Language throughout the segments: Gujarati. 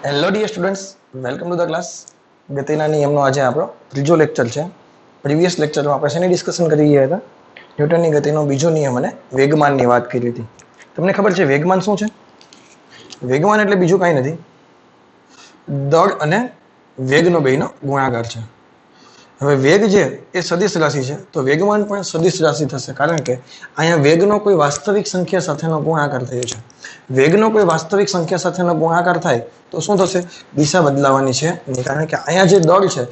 Hello dear students, welcome to the class. ગતિના નિયમનો આજે આપણો ત્રીજો લેક્ચર છે. પ્રીવિયસ લેક્ચરમાં આપણે શેની ડિસ્કશન કરી ગયા હતા? ન્યૂટનની ગતિનો બીજો નિયમ અને વેગમાનની વાત કરી હતી. તમને ખબર છે વેગમાન શું છે? વેગમાન એટલે બીજું કાંઈ નથી, દળ અને વેગનો બેયનો ગુણાકાર છે. હવે વેગ જે એ સદિશ રાશિ છે, તો વેગમાન પણ સદિશ રાશિ થશે, કારણ કે અહીંયા વેગનો કોઈ વાસ્તવિક સંખ્યા સાથેનો ગુણાકાર થયો છે. વેગનો કોઈ વાસ્તવિક સંખ્યા સાથેનો ગુણાકાર થાય તો શું થશે? દિશા બદલાવાની છે નહીં, કારણ કે અહીંયા જે દળ છે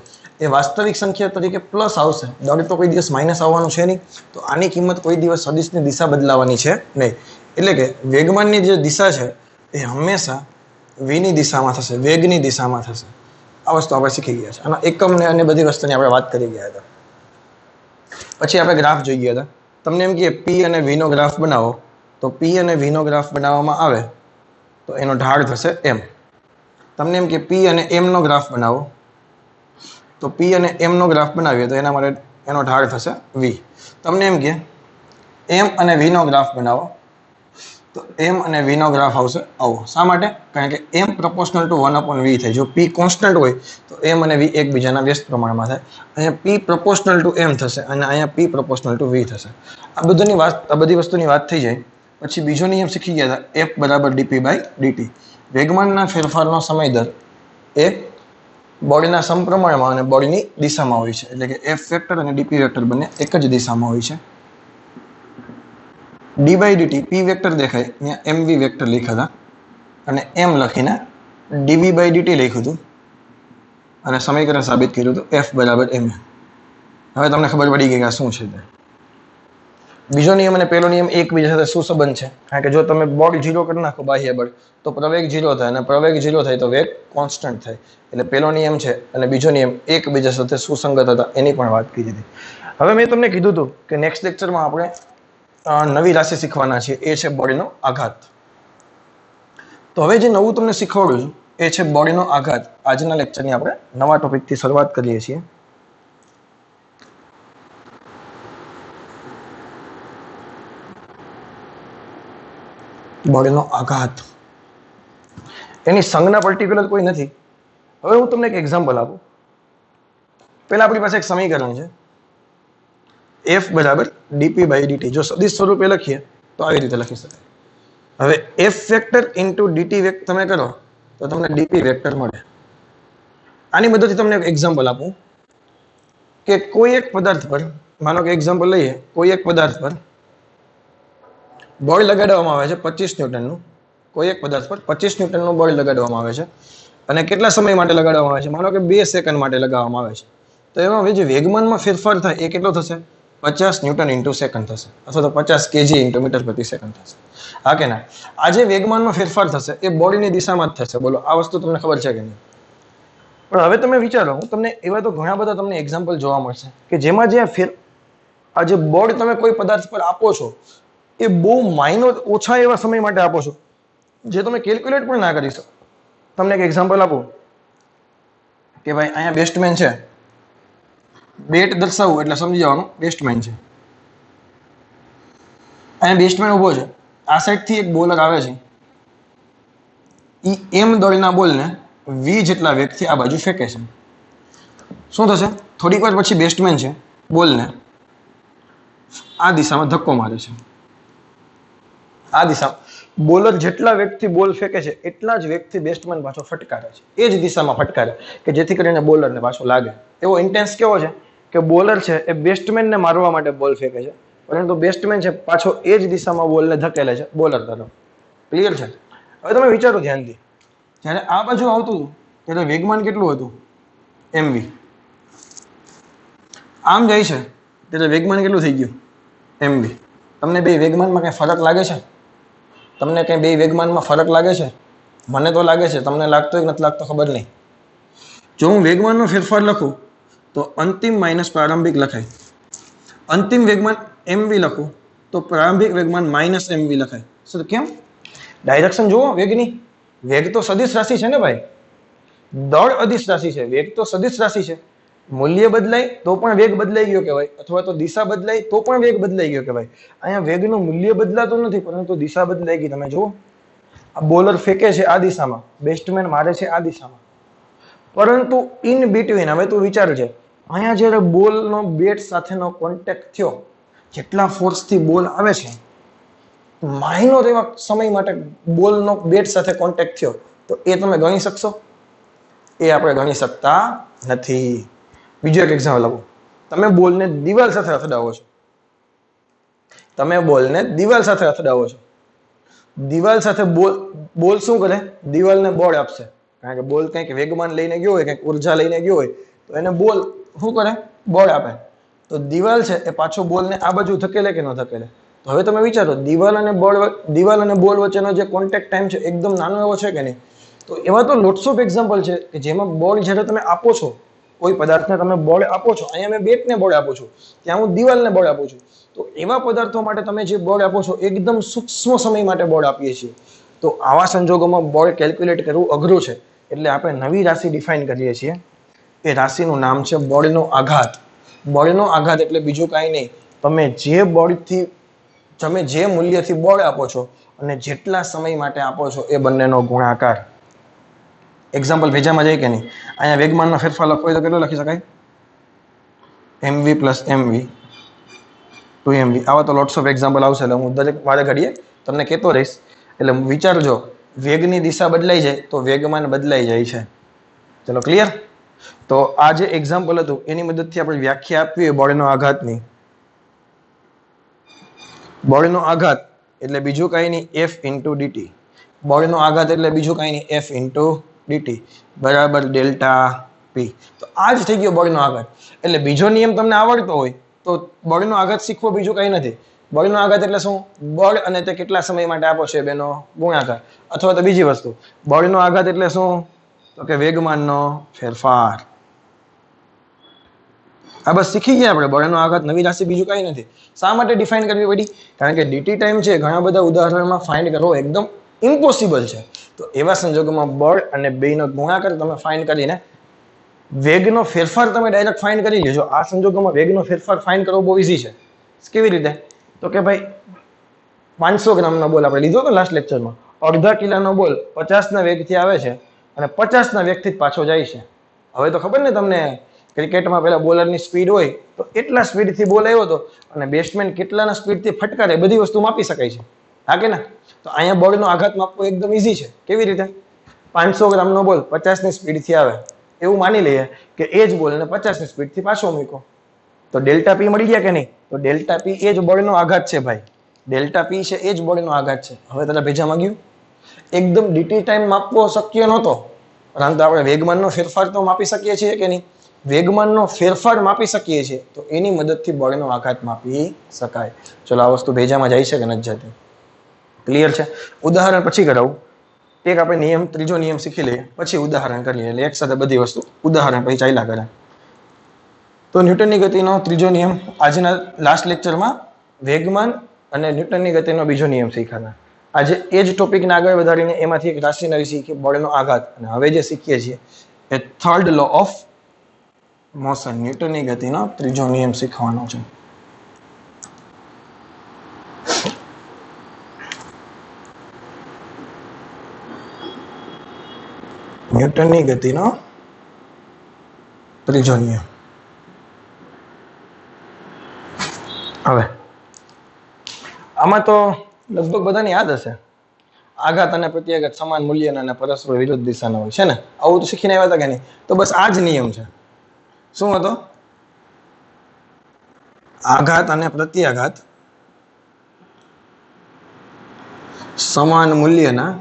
એ વાસ્તવિક સંખ્યા તરીકે પ્લસ આવશે. દળ તો કોઈ દિવસ માઇનસ આવવાનું છે નહીં, તો આની કિંમત કોઈ દિવસ સદિશની દિશા બદલાવાની છે નહીં. એટલે કે વેગમાનની જે દિશા છે એ હંમેશા વીની દિશામાં થશે, વેગની દિશામાં થશે. આ વસ્તુ આપણે શીખી ગયા છે. આના એકમને અને બધી વસ્તુની આપણે વાત કરી ગયા હતા. પછી આપણે ગ્રાફ જોઈ ગયા હતા. તમને એમ કે પી અને વી નો ગ્રાફ બનાવો, તો પી અને વી નો ગ્રાફ બનાવવામાં આવે તો એનો ઢાળ થશે એમ. તમને એમ કે પી અને એમ નો ગ્રાફ બનાવો, તો પી અને એમ નો ગ્રાફ બનાવીએ તો એના માટે એનો ઢાળ થશે વી. તમને એમ કે એમ અને વી નો ગ્રાફ બનાવો, તો એમ અને વી નો ગ્રાફ આવશે આવો. શા માટે? કારણ કે એમ પ્રપોર્શનલ ટુ 1/v થાય. જો પી કોન્સ્ટન્ટ હોય તો એમ અને વી એકબીજાના વ્યસ્ત પ્રમાણમાં થાય. અહીંયા પી પ્રપોર્શનલ ટુ એમ થશે અને અહીંયા પી પ્રપોર્શનલ ટુ વી થશે. આ બધી વસ્તુની વાત થઈ જાય પછી બીજો નિયમ શીખી ગયા હતા, એફ બરાબર ડીપી બાય ડીટી. વેગમાનના ફેરફારનો સમય દર એ બોડીના સમપ્રમાણમાં અને બોડીની દિશામાં હોય છે. એટલે કે એફ વેક્ટર અને ડીપી વેક્ટર બંને એક જ દિશામાં હોય છે. D by DT P vector દેખાય અહીંયા એમવી વેક્ટર લખ્યા હતા અને એમ લખીને ડીવી બાય ડીટી લખ્યું હતું અને સમીકરણ સાબિત કર્યું હતું એફ બરાબર એમ. હવે તમને ખબર પડી ગઈ કે આ શું છે તે. બીજો નિયમ અને પહેલો નિયમ એકબીજા સાથે શું સંબંધ છે? કારણ કે જો તમે બળ 0 કરી નાખો બાહ્ય બળ, તો પ્રવેગ 0 થાય, અને પ્રવેગ 0 થાય તો વેગ કોન્સ્ટન્ટ થાય. એટલે પહેલો નિયમ છે અને બીજો નિયમ એકબીજા સાથે સુસંગત હતા, એની પણ વાત કરી હતી. હવે મેં તમને કીધું હતું કે નેક્સ્ટ લેક્ચરમાં આપણે નવી રાશિ શીખવાના છે, એ છે બોડીનો આઘાત. તો હવે જે નવું તમને શીખવાડું છું એ છે બોડીનો આઘાત. આજના લેક્ચરની આપણે નવા ટોપિકથી શરૂઆત કરીએ છીએ. બોડીનો આઘાત, એની સંજ્ઞા પર્ટિક્યુલર કોઈ નથી. હવે હું તમને એક એક્ઝામ્પલ આપું. પહેલા આપણી પાસે એક સમીકરણ છે, એફ બરાબર ડીપી બાય ડીટી. જો સદિશ સ્વરૂપે લખીએ તો આવી રીતે લખી શકાય. હવે F vector into DT vector તમે કરો તો તમને ડીપી વેક્ટર મળે. આની મદદથી તમને એક એક્ઝામ્પલ આપું કે કોઈ એક પદાર્થ પર, માનો કે એક્ઝામ્પલ લઈએ, કોઈ એક પદાર્થ પર બળ લગાડવામાં આવે છે 25 ન્યૂટનનું. કોઈ એક પદાર્થ પર 25 ન્યૂટનનું બળ લગાડવામાં આવે છે અને કેટલા સમય માટે લગાડવામાં આવે છે? માનો કે 2 સેકન્ડ માટે લગાવવામાં આવે છે. તો એમાં જે વેગમાનમાં ફેરફાર થાય એ કેટલો થશે? 50 ન્યૂટન ઇન્ટુ સેકન્ડ થશે, અથવા તો 50 કેજી ઇન્ટુ મીટર પ્રતિ સેકન્ડ થશે. હા કે ના? આ જે વેગમાનમાં ફેરફાર થશે એ બોડીની દિશામાં જ થશે. બોલો, આ વસ્તુ તમને ખબર છે કે નહીં? પણ હવે તમે વિચારો, હું તમને એવા તો ઘણા બધા તમને એક્ઝામ્પલ જોવા મળશે કે જેમાં જે આ જે બળ તમે કોઈ પદાર્થ પર આપો છો એ બહુ માઇનોર, ઓછા એવા સમય માટે આપો છો જે તમે કેલ્ક્યુલેટ પણ ના કરી શકો. તમને એક એક્ઝામ્પલ આપું કે ભાઈ અહીંયા બેસ્ટમેન છે, બેટ દર્શાવવું એટલે સમજી જવાનું બેસ્ટમેન છે. અહીંયા બેસ્ટમેન ઉભો છે, આ સાઈડથી એક બોલર આવે છે, ઈ એમ દળના બોલને વી જેટલા વેગથી આ બાજુ ફેંકે છે. શું થશે? થોડીક વાર પછી બેસ્ટમેન છે બોલને આ દિશામાં ધક્કો મારે છે. આ દિશા બોલર જેટલા વેગથી બોલ ફેંકે છે એટલા જ વેગથી બેસ્ટમેન પાછો ફટકારે છે. એ જ દિશામાં ફટકારે કે જેથી કરીને બોલરને પાછો લાગે. એવો ઇન્ટેન્સ કેવો છે કે બોલર છે એ બેસ્ટમેનને મારવા માટે બોલ ફેંકે છે, પરંતુ બેસ્ટમેન છે પાછો એ જ દિશામાં બોલને ધકેલે છે બોલર તરફ. ક્લિયર છે? હવે તમે વિચારો ધ્યાનથી, જ્યારે આ બાજુ આવતું હતું ત્યારે વેગમાન કેટલું હતું? એમવી. આમ જાય છે ત્યારે વેગમાન કેટલું થઈ ગયું? એમવી. તમને બે વેગમાનમાં કઈ ફરક લાગે છે? તમને કઈ બે વેગમાનમાં ફરક લાગે છે? મને તો લાગે છે, તમને લાગતો કે નથી લાગતો ખબર નહીં. જો હું વેગમાનનો ફેરફાર લખું તો અંતિમ માઇનસ પ્રારંભિક લખાય. અંતિમ વેગમાન એમવી લખું તો પ્રારંભિક વેગમાન માઇનસ એમવી લખાય. શું? કેમ? ડાયરેક્શન જુઓ વેગની. વેગ તો સદિશ રાશિ છે ને ભાઈ. દળ અદિશ રાશિ છે, વેગ તો સદિશ રાશિ છે. મૂલ્ય બદલાય તો પણ વેગ બદલાઈ ગયો કહેવાય, અથવા તો દિશા બદલાય તો પણ વેગ બદલાઈ ગયો કહેવાય. અહીંયા વેગનું મૂલ્ય બદલાતું નથી, પરંતુ દિશા બદલાઈ ગઈ. તમે જુઓ, બોલર ફેંકે છે આ દિશામાં, બેટ્સમેન મારે છે આ દિશામાં, પરંતુ ઇન બિટવીન, હવે તું વિચારજે, અહીંયા જ્યારે બોલનો બેટ સાથેનો કોન્ટેક્ટ થયો, જેટલા ફોર્સથી બોલ આવે છે, માઇનોર એવા સમય માટે બોલનો બેટ સાથે કોન્ટેક્ટ થયો, તો એ તમે ગણી શકશો? એ આપણે ગણી શકતા નથી. બીજું એક એક્ઝામ્પલ આપો. તમે બોલને દિવાલ સાથે અથડાવો છો, તમે બોલને દિવાલ સાથે અથડાવો છો, દિવાલ સાથે બોલ શું કરે? દિવાલને બળ આપશે, કારણ કે બોલ કંઈક વેગમાન લઈને ગયો હોય, કંઈક ઉર્જા લઈને ગયો હોય, તો એને બોલ શું કરે? બળ આપે. તો દિવાલ છે એ પાછો બોલને આ બાજુ ધકેલે કે ન ધકેલે? તો હવે તમે વિચારો, દિવાલ અને બોલ વચ્ચેનો જે કોન્ટેક્ટ ટાઈમ છે એકદમ નાનો એવો છે કે નહીં? તો એવા તો લોટ્સ ઓફ એક્ઝામ્પલ છે કે જેમાં બોલ જ્યારે તમે આપો છો, કોઈ પદાર્થને તમે બળ આપો છો, અહીંયા મેં બેટને બળ આપું છું, ત્યાં હું દિવાલને બળ આપું છું, તો એવા પદાર્થો માટે તમે જે બળ આપો છો એકદમ સૂક્ષ્મ સમય માટે બળ આપીએ છીએ. તો આવા સંજોગોમાં બળ કેલ્ક્યુલેટ કરવું અઘરું છે, એટલે આપણે નવી રાશિ ડિફાઇન કરીએ છીએ. એ રાશિનું નામ છે બળનો આઘાત. બળનો આઘાત એટલે બીજું કાંઈ નહીં, તમે જે મૂલ્યથી બળ આપો છો અને જેટલા સમય માટે આપો છો એ બંનેનો ગુણાકાર. એક્ઝામ્પલ ભેજામાં જાય કે નહીં? અહીંયા વેગમાનનો ફેરફાર લખવો હોય તો કેટલો લખી શકાય? mv plus mv two mv. આવા તો લોટ્સ ઓફ એક્ઝામ્પલ આવશે, એટલે હું દરેક વારે ઘડીએ તમને કહેતો રહીશ. એટલે વિચારજો, વેગની દિશા બદલાઈ જાય તો વેગમાન બદલાઈ જાય છે. ચલો ક્લિયર? તો આ જે એક્ઝામ્પલ હતું એની મદદથી આપણે વ્યાખ્યા આપવી હોય બળનો આઘાતની. બળનો આઘાત એટલે બીજું કાંઈ નહીં, F ઇન્ટુ ડીટી. બળનો આઘાત એટલે બીજું કાંઈ નહીં, F ઇન્ટુ ડીટી બરાબર ડેલ્ટા પી. તો આ જ થઈ ગયો બળનો આઘાત. એટલે બીજો નિયમ તમને આવડતો હોય તો બળનો આઘાત શીખવો બીજું કંઈ નથી. બળનો આઘાત એટલે શું? બળ અને તે કેટલા સમય માટે આપો છે બેનો ગુણાકાર. અથવા તો બીજી વસ્તુ, બળનો આઘાત એટલે શું? તો કે વેગમાનનો ફેરફાર. આ બસ શીખી ગયા આપણે. બળનો આઘાત નવી રાશિ બીજું કાંઈ નથી. શા માટે ડિફાઇન કરવી પડી? કારણ કે ડીટી ટાઈમ છે ઘણા બધા ઉદાહરણમાં ફાઇન્ડ કરવો એકદમ ઇમ્પોસિબલ છે. તો એવા સંજોગોમાં બળ અને બેનો ગુણાકાર તમે ફાઇન્ડ કરીને વેગનો ફેરફાર તમે ડાયરેક્ટ ફાઇન્ડ કરી લેજો. આ સંજોગોમાં વેગનો ફેરફાર ફાઇન્ડ કરવો બહુ ઇઝી છે. કેવી રીતે? તો કે ભાઈ 500 ગ્રામનો બોલ આપણે લીધો તો લાસ્ટ લેક્ચરમાં, અડધા કિલોનો બોલ 50ના વેગથી આવે છે અને 50ના વેગથી જ પાછો જાય છે. હવે તો ખબર ને તમને, ક્રિકેટમાં પેલા બોલરની સ્પીડ હોય તો એટલા સ્પીડથી બોલ આવ્યો હતો અને બેટ્સમેન કેટલાના સ્પીડથી ફટકારે બધી વસ્તુ માપી શકાય છે. હા કે ના? તો અહીંયા બોલનો આઘાત માપવો એકદમ ઇઝી છે. કેવી રીતે? 500 ગ્રામનો બોલ 50ની સ્પીડથી આવે, એવું માની લઈએ કે એ જ બોલને 50ની સ્પીડથી પાછો મૂકો, તો ડેલ્ટા પી મળી ગયા કે નહીં? તો ડેલ્ટા પી એ જ બળનો આઘાત છે ભાઈ. ડેલ્ટા પી છે એ જ બળનો આઘાત છે. હવે તારા ભેજામાં ગયું? એકદમ ડીટી ટાઈમ માપવો શક્ય નહોતો, પરંતુ આપણે વેગમાનનો ફેરફાર તો માપી શકીએ છીએ કે નહીં? વેગમાનનો ફેરફાર માપી શકીએ છીએ, તો એની મદદથી બળનો આઘાત માપી શકાય. ચલો આ વસ્તુ ભેજામાં જાય છે કે નથી જતી? ક્લિયર છે? ઉદાહરણ પછી કરાવું. એક આપણે ત્રીજો નિયમ શીખી લઈએ, પછી ઉદાહરણ કરીએ, એટલે એક સાથે બધી વસ્તુ ઉદાહરણ પછી ચાલ્યા કરે. તો ન્યૂટનની ગતિનો ત્રીજો નિયમ આજના લાસ્ટ લેક્ચરમાં વેગમાન અને ન્યૂટનની ગતિનો બીજો નિયમ શીખ્યા. આજે એ જ ટોપિકને આગળ વધારીને એમાંથી એક રાશિ નવી શીખી, બળનો આઘાત. અને હવે જે શીખીએ છીએ એ થર્ડ લો ઓફ મોશન, ન્યૂટનની ગતિનો ત્રીજો નિયમ શીખવાનો છે. ન્યૂટનની ગતિનો ત્રીજો નિયમ. હવે આમાં તો લગભગ બધાને યાદ હશે, આઘાત અને પ્રત્યાઘાત સમાન મૂલ્યના અને પરસ્પર વિરુદ્ધ દિશાના હોય છે ને? આવું તો શીખીને આવ્યા હતા કે નહીં? તો બસ આ જ નિયમ છે. શું હતો? આઘાત અને પ્રત્યાઘાત સમાન મૂલ્યના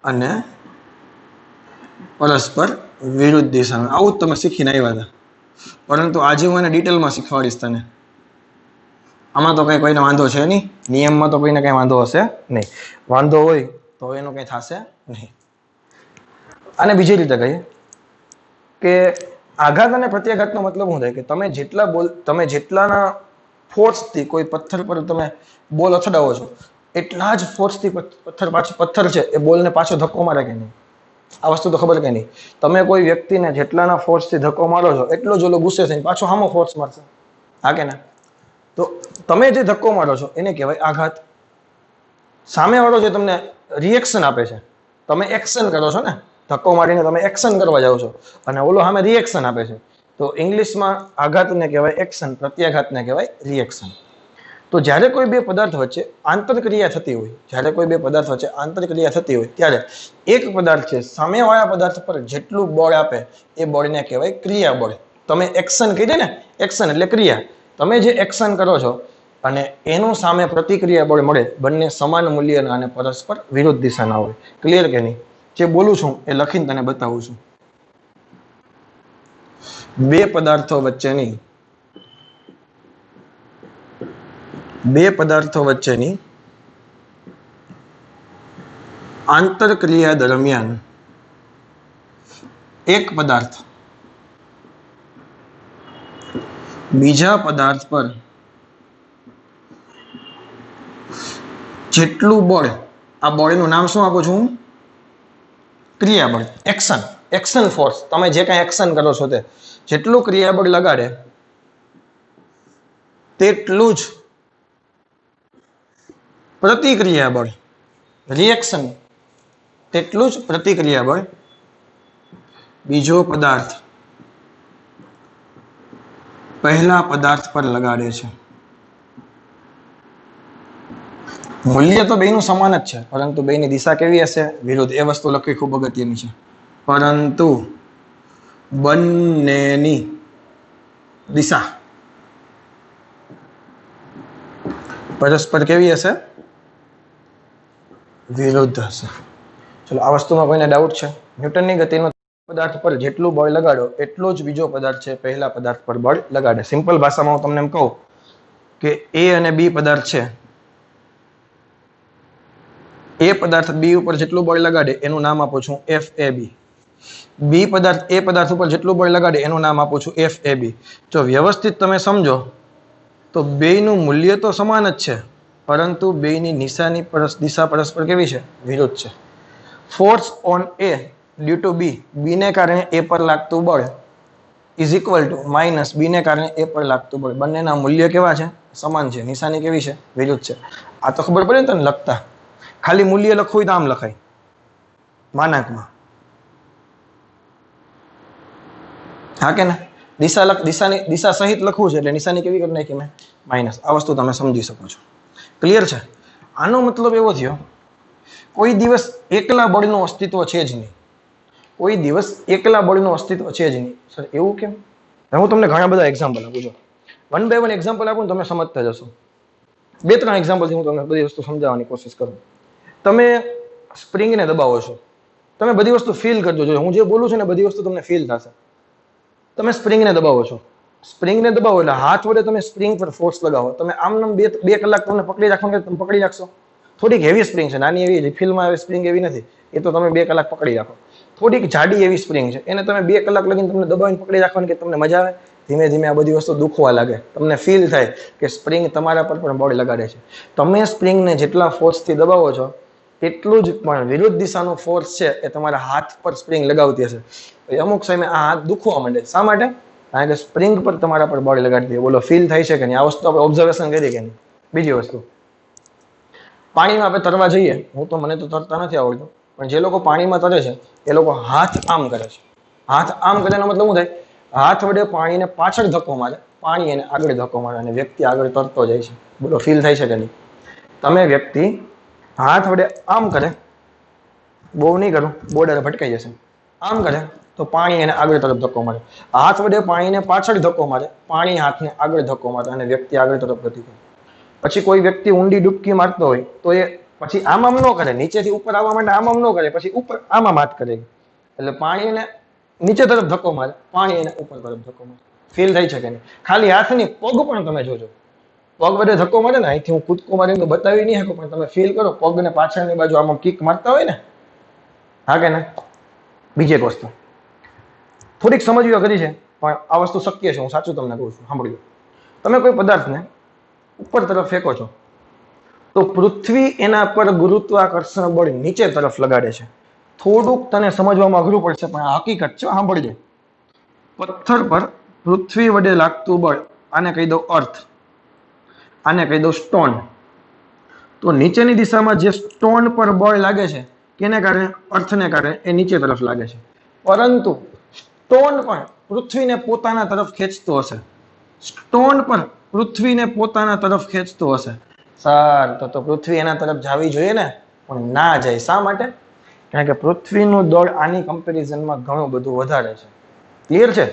અને પરસ્પર વિરુદ્ધ દિશાના. આવું જ તમે શીખીને આવ્યા હતા, પરંતુ આજે હું એને ડિટેલમાં શીખવાડીશ તને. આમાં તો કઈ કોઈને વાંધો છે નહીં, નિયમમાં તો કોઈને કઈ વાંધો હશે નહીં. વાંધો હોય તો એનો કઈ થશે નહીં. અને બીજી રીતે કહીએ કે આઘાત અને પ્રત્યાઘાતનો મતલબ શું થાય? કે તમે જેટલાના ફોર્સથી કોઈ પથ્થર પર તમે બોલ અથડાવો છો, એટલા જ ફોર્સથી પથ્થર છે એ બોલને પાછો ધક્કો મારે કે નહીં? આ વસ્તુ તો ખબર કે નહીં? તમે કોઈ વ્યક્તિને જેટલાના ફોર્સથી ધક્કો મારો છો એટલો જ ઓલો ગુસ્સે થઈને પાછો સામો ફોર્સ મારશે. હા કે ના? તો તમે જે ધક્કો મારો છો એને કહેવાય આઘાત. સામેવાળો જે તમને રિએક્શન આપે છે, તમે એક્શન કરો છો ને, ધક્કો મારીને તમે એક્શન કરવા જાઓ છો અને ઓલો સામે રિએક્શન આપે છે, તો ઇંગ્લિશમાં આઘાતને કહેવાય એક્શન, પ્રત્યાઘાતને કહેવાય રિએક્શન. તો જ્યારે કોઈ બે પદાર્થ વચ્ચે આંતરક્રિયા થતી હોય, જ્યારે કોઈ બે પદાર્થ વચ્ચે આંતરક્રિયા થતી હોય ત્યારે એક પદાર્થ છે સામેવાળા પદાર્થ પર જેટલું બળ આપે એ બળને કહેવાય ક્રિયા બળ. તમે એક્શન કીધી ને, એક્શન એટલે ક્રિયા, તમે જે એક્શન કરો છો અને એનું સામે પ્રતિક્રિયા બળ મળે, બંને સમાન મૂલ્યના અને પરસ્પર વિરુદ્ધ દિશાના હોય. ક્લિયર કે નહીં? જે બોલું છું એ લખીને તને બતાવું છું. બે પદાર્થો વચ્ચેની આંતરક્રિયા દરમિયાન એક પદાર્થ બીજા પદાર્થ પર જેટલું બળ, આ બળનું નામ શું આપું છું? ક્રિયાબળ, એક્શન, એક્શન ફોર્સ. તમે જે કાંઈ એક્શન કરો છો તે જેટલું ક્રિયાબળ લગાડે તેટલું જ પ્રતિક્રિયાબળ, રિએક્શન, તેટલું જ પ્રતિક્રિયાબળ બીજો પદાર્થ પહેલા પદાર્થ પર લગાડે છે. મૂલ્ય તો બેનું સમાન જ છે, પરંતુ બેની દિશા કેવી હશે? વિરુદ્ધ. એ વસ્તુ લખવી ખૂબ અગત્યની છે. પરંતુ બંનેની દિશા પરસ્પર કેવી હશે? વિરુદ્ધ હશે. ચલો, આ વસ્તુમાં કોઈને ડાઉટ છે? ન્યૂટનની ગતિનો પદાર્થ પર જેટલું બળ લગાડો એટલો જ બીજો પદાર્થ છે પહેલા પદાર્થ પર બળ લગાડે. સિમ્પલ ભાષામાં હું તમને એમ કહું કે એ અને બી પદાર્થ છે, એ પદાર્થ બી ઉપર જેટલું બળ લગાડે એનું નામ આપું છું FAB. બી પદાર્થ એ પદાર્થ ઉપર જેટલું બળ લગાડે એનું નામ આપું છું FAB. જો વ્યવસ્થિત તમે સમજો તો બેયનું મૂલ્ય તો સમાન જ છે, પરંતુ બેયની દિશા પરસ્પર કેવી છે? વિરુદ્ધ છે. Force on A due to B ને કારણે એ પર લાગતું બળ is equal to minus B ને કારણે એ પર લાગતું બળ. બંનેના મૂલ્ય કેવા છે? સમાન છે. નિશાની કેવી છે? વિરુદ્ધ છે. આ તો ખબર પડે ને તને લખતા. ખાલી મૂલ્ય લખવું હોય તો આમ લખાય, માનાંકમાં. હા કે ના? દિશા સહિત લખવું છે એટલે નિશાની કેવી કરી નાખી મેં? માઇનસ. આ વસ્તુ તમે સમજી શકો છો. ક્લિયર છે? આનો મતલબ એવો થયો, કોઈ દિવસ એકલા બળનું અસ્તિત્વ છે જ નહીં. કોઈ દિવસ એકલા બળનું અસ્તિત્વ છે જ નહીં. સર એવું કેમ? હું તમને ઘણા બધા એક્ઝામ્પલ આપું છું. વન બાય વન એક્ઝામ્પલ આપું ને તમે સમજતા જશો. 2-3 એક્ઝામ્પલથી હું તમને બધી વસ્તુ સમજાવવાની કોશિશ કરું. તમે સ્પ્રિંગને દબાવો છો, તમે બધી વસ્તુ ફીલ કરજો. જો હું જે બોલું છું ને બધી વસ્તુ તમને ફીલ થશે. તમે સ્પ્રિંગને દબાવો છો, સ્પ્રિંગને દબાવો એટલે હાથ વડે તમે સ્પ્રિંગ પર ફોર્સ લગાવો. તમે આમ 2 કલાક તમને પકડી રાખવાનું તમે પકડી રાખશો? થોડીક હેવી સ્પ્રિંગ છે, નાની એવી રિફિલમાં આવે સ્પ્રિંગ એવી નથી. એ તો તમે 2 કલાક પકડી રાખો. થોડીક જાડી એવી સ્પ્રિંગ છે, એને તમે 2 કલાક લગીને તમને દબાવીને પકડી રાખવાની કે તમને મજા આવે? ધીમે ધીમે આ બધી વસ્તુ દુખવા લાગે, તમને ફીલ થાય કે સ્પ્રિંગ તમારા પર પણ બળ લગાડે છે. તમે સ્પ્રિંગને જેટલા ફોર્સથી દબાવો છો એટલું જ પણ વિરુદ્ધ દિશાનો ફોર્સ છે એ તમારા હાથ પર સ્પ્રિંગ લગાવતી હશે. અમુક સમયે આ હાથ દુખવા માંડે. શા માટે? કારણ કે સ્પ્રિંગ પર તમારા પર બળ લગાડતી. બોલો, ફીલ થાય છે કે નહીં? આ વસ્તુ આપણે ઓબ્ઝર્વેશન કરીએ કે નહીં? બીજી વસ્તુ, પાણીમાં આપણે તરવા જઈએ, મને તો તરતા નથી આવડતું, પણ જે લોકો પાણીમાં તરે છે એ લોકો હાથ આમ કરે છે. હાથ આમ કરે એનો મતલબ શું થાય? હાથ વડે પાણીને પાછળ ધક્કો મારે, પાણી એને આગળ ધક્કો મારે અને વ્યક્તિ આગળ તરતો જાય છે. બોલો, ફીલ થાય છે કે નહીં? તમે વ્યક્તિ હાથ વડે આમ કરે, બહુ નહીં કરું, બોર્ડર ભટકાઈ જશે. આમ કરે તો પાણી એને આગળ તરફ ધક્કો મારે. હાથ વડે પાણીને પાછળ ધક્કો મારે, પાણી હાથને આગળ ધક્કો મારે અને વ્યક્તિ આગળ તરફ ગતિ કરે. પછી કોઈ વ્યક્તિ ઊંડી ડૂબકી મારતો હોય તો એ પછી આમ ન કરે, નીચેથી ઉપર આવવા માટે આમ ન કરે, પછી ઉપર આમ હાથ કરે. એટલે પાણી એને નીચે તરફ ધક્કો મારે, પાણી એને ઉપર તરફ ધક્કો મારે. ફીલ થાય છે કે નહીં? ખાલી હાથની પગ પણ તમે જોજો, પગ વડે ધક્કો મારે ને, અહીંથી હું કૂદકો મારીને તો બતાવી નહીં શકું, પણ તમે ફીલ કરો પગને પાછળની બાજુ આમ કિક મારતા હોય ને. હા કે ના? બીજી એક વસ્તુ થોડીક સમજવી કરી છે, પણ આ વસ્તુ શક્ય છે. હું સાચું તમને કહું છું, સાંભળજો. તમે કોઈ પદાર્થને ઉપર તરફ ફેંકો છો તો પૃથ્વી એના પર ગુરુત્વાકર્ષણ બળ નીચે તરફ લગાડે છે. થોડુંક તને સમજવામાં અઘરું પડશે, પણ આ હકીકત છે, સાંભળજો. પથ્થર પર પૃથ્વી વડે લાગતું બળ, આને કહી દો અર્થ, આને કહી દો સ્ટોન. તો નીચેની દિશામાં જે સ્ટોન પર બળ લાગે છે કેને કારણે, અર્થને કારણે, એ નીચે તરફ લાગે છે. પરંતુ સ્ટોન પણ પૃથ્વીને પોતાના તરફ ખેંચતો હશે. સ્ટોન પર પૃથ્વીને પોતાના તરફ ખેંચતો હશે. સર તો પૃથ્વી એના તરફ જાવી જોઈએ ને, પણ ના જાય. શા માટે? કારણ કે પૃથ્વીનું દળ આની કમ્પેરિઝનમાં ઘણું બધું વધારે છે. ક્લિયર છે?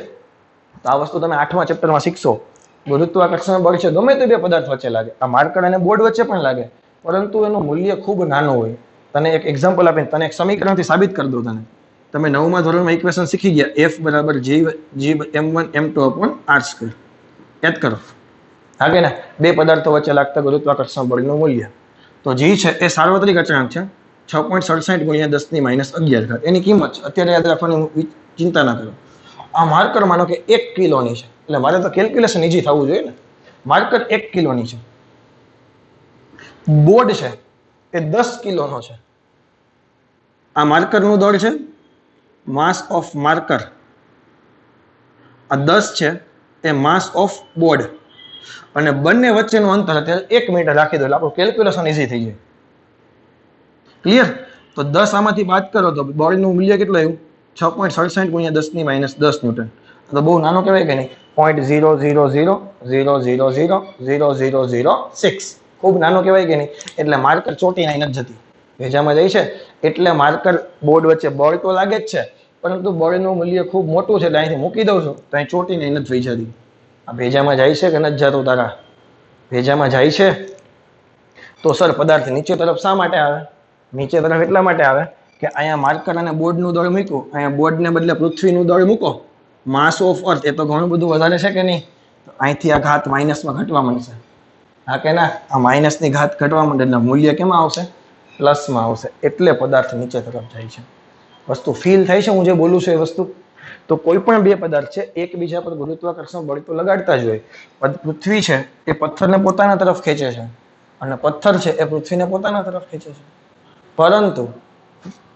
તો આ વસ્તુ તમે 8મા ચેપ્ટરમાં શીખશો. ગુરુત્વાકર્ષણ બળ છે ગમે તે બે પદાર્થ વચ્ચે લાગે, આ માર્કર અને બોર્ડ વચ્ચે પણ લાગે, પરંતુ એનું મૂલ્ય ખૂબ નાનું હોય. તને એક એક્ઝામ્પલ આપીને તને એક સમીકરણથી સાબિત કરી દઉં. તમે 9મા ધોરણમાં ઇક્વેશન શીખી ગયા, F બરાબર G m1 m2 upon r². યાદ કરો. હા કે ના? બે પદાર્થો વચ્ચે લાગતા ગુરુત્વાકર્ષણ બળનું મૂલ્ય. તો G છે એ સાર્વત્રિક અચળાંક છે, 6.67 × 10⁻11. એની કિંમત છે, અત્યારે યાદ રાખવાની ચિંતા ના કરો. આ માર્કર માનો કે 1 કિલોની છે, એટલે મારે તો કેલ્ક્યુલેશન ઈઝી થવું જોઈએ ને. માર્કર 1 કિલોની છે, બોર્ડ છે એ 10 કિલોનો છે. આ માર્કરનું દળ છે, માસ ઓફ માર્કર. આ 10 છે એ માસ ઓફ બોર્ડ, અને બંને વચ્ચેનું અંતર અત્યારે 1 મીટર રાખી દો એટલે આપણું કેલ્ક્યુલેશન ઈઝી થઈ જાય. ક્લિયર? તો 10 આમાંથી બાદ કરો તો બોર્ડનું મૂલ્ય કેટલું આવ્યું? 6.67 × 10⁻10 ન્યૂટન. તો બહુ નાનો કહેવાય કે નહીં? 0.000000006. ખૂબ નાનો કહેવાય કે નહીં? એટલે માર્કર ચોટી અહીં નથી જતી, ભેજામાં જાય છે. એટલે માર્કર બોર્ડ વચ્ચે બળ તો લાગે જ છે, પરંતુ બળનું મૂલ્ય ખૂબ મોટું છે, એટલે અહીંથી મૂકી દઉં છું તો અહીં ચોટીને અહીં નથી થઈ જતી. આ ભેજામાં જાય છે કે નથી જતું? તારા ભેજામાં જાય છે. તો સર પદાર્થ નીચે તરફ શા માટે આવે? નીચે તરફ એટલા માટે આવે કે અહીંયા માર્કર અને બોર્ડનું દળ મૂક્યું, અહીંયા બોર્ડને બદલે પૃથ્વીનું દળ મૂકો, માસ ઓફ અર્થ, એ તો ઘણું બધું વધારે છે કે નહીં? અહીંથી આ ઘાત માઇનસમાં ઘટવા માંડશે. હા કે ના? આ માઇનસની ઘાત ઘટવા માંડે એટલે મૂલ્ય કેમાં આવશે? પ્લસમાં આવશે. એટલે પદાર્થ નીચે તરફ જાય છે. વસ્તુ ફીલ થાય છે હું જે બોલું છું એ વસ્તુ? તો કોઈ પણ બે પદાર્થ છે એકબીજા પર ગુરુત્વાકર્ષણ બળ તો લગાડતા જ હોય. પૃથ્વી છે એ પથ્થરને પોતાના તરફ ખેંચે છે, અને પથ્થર છે એ પૃથ્વીને પોતાના તરફ ખેંચે છે. પરંતુ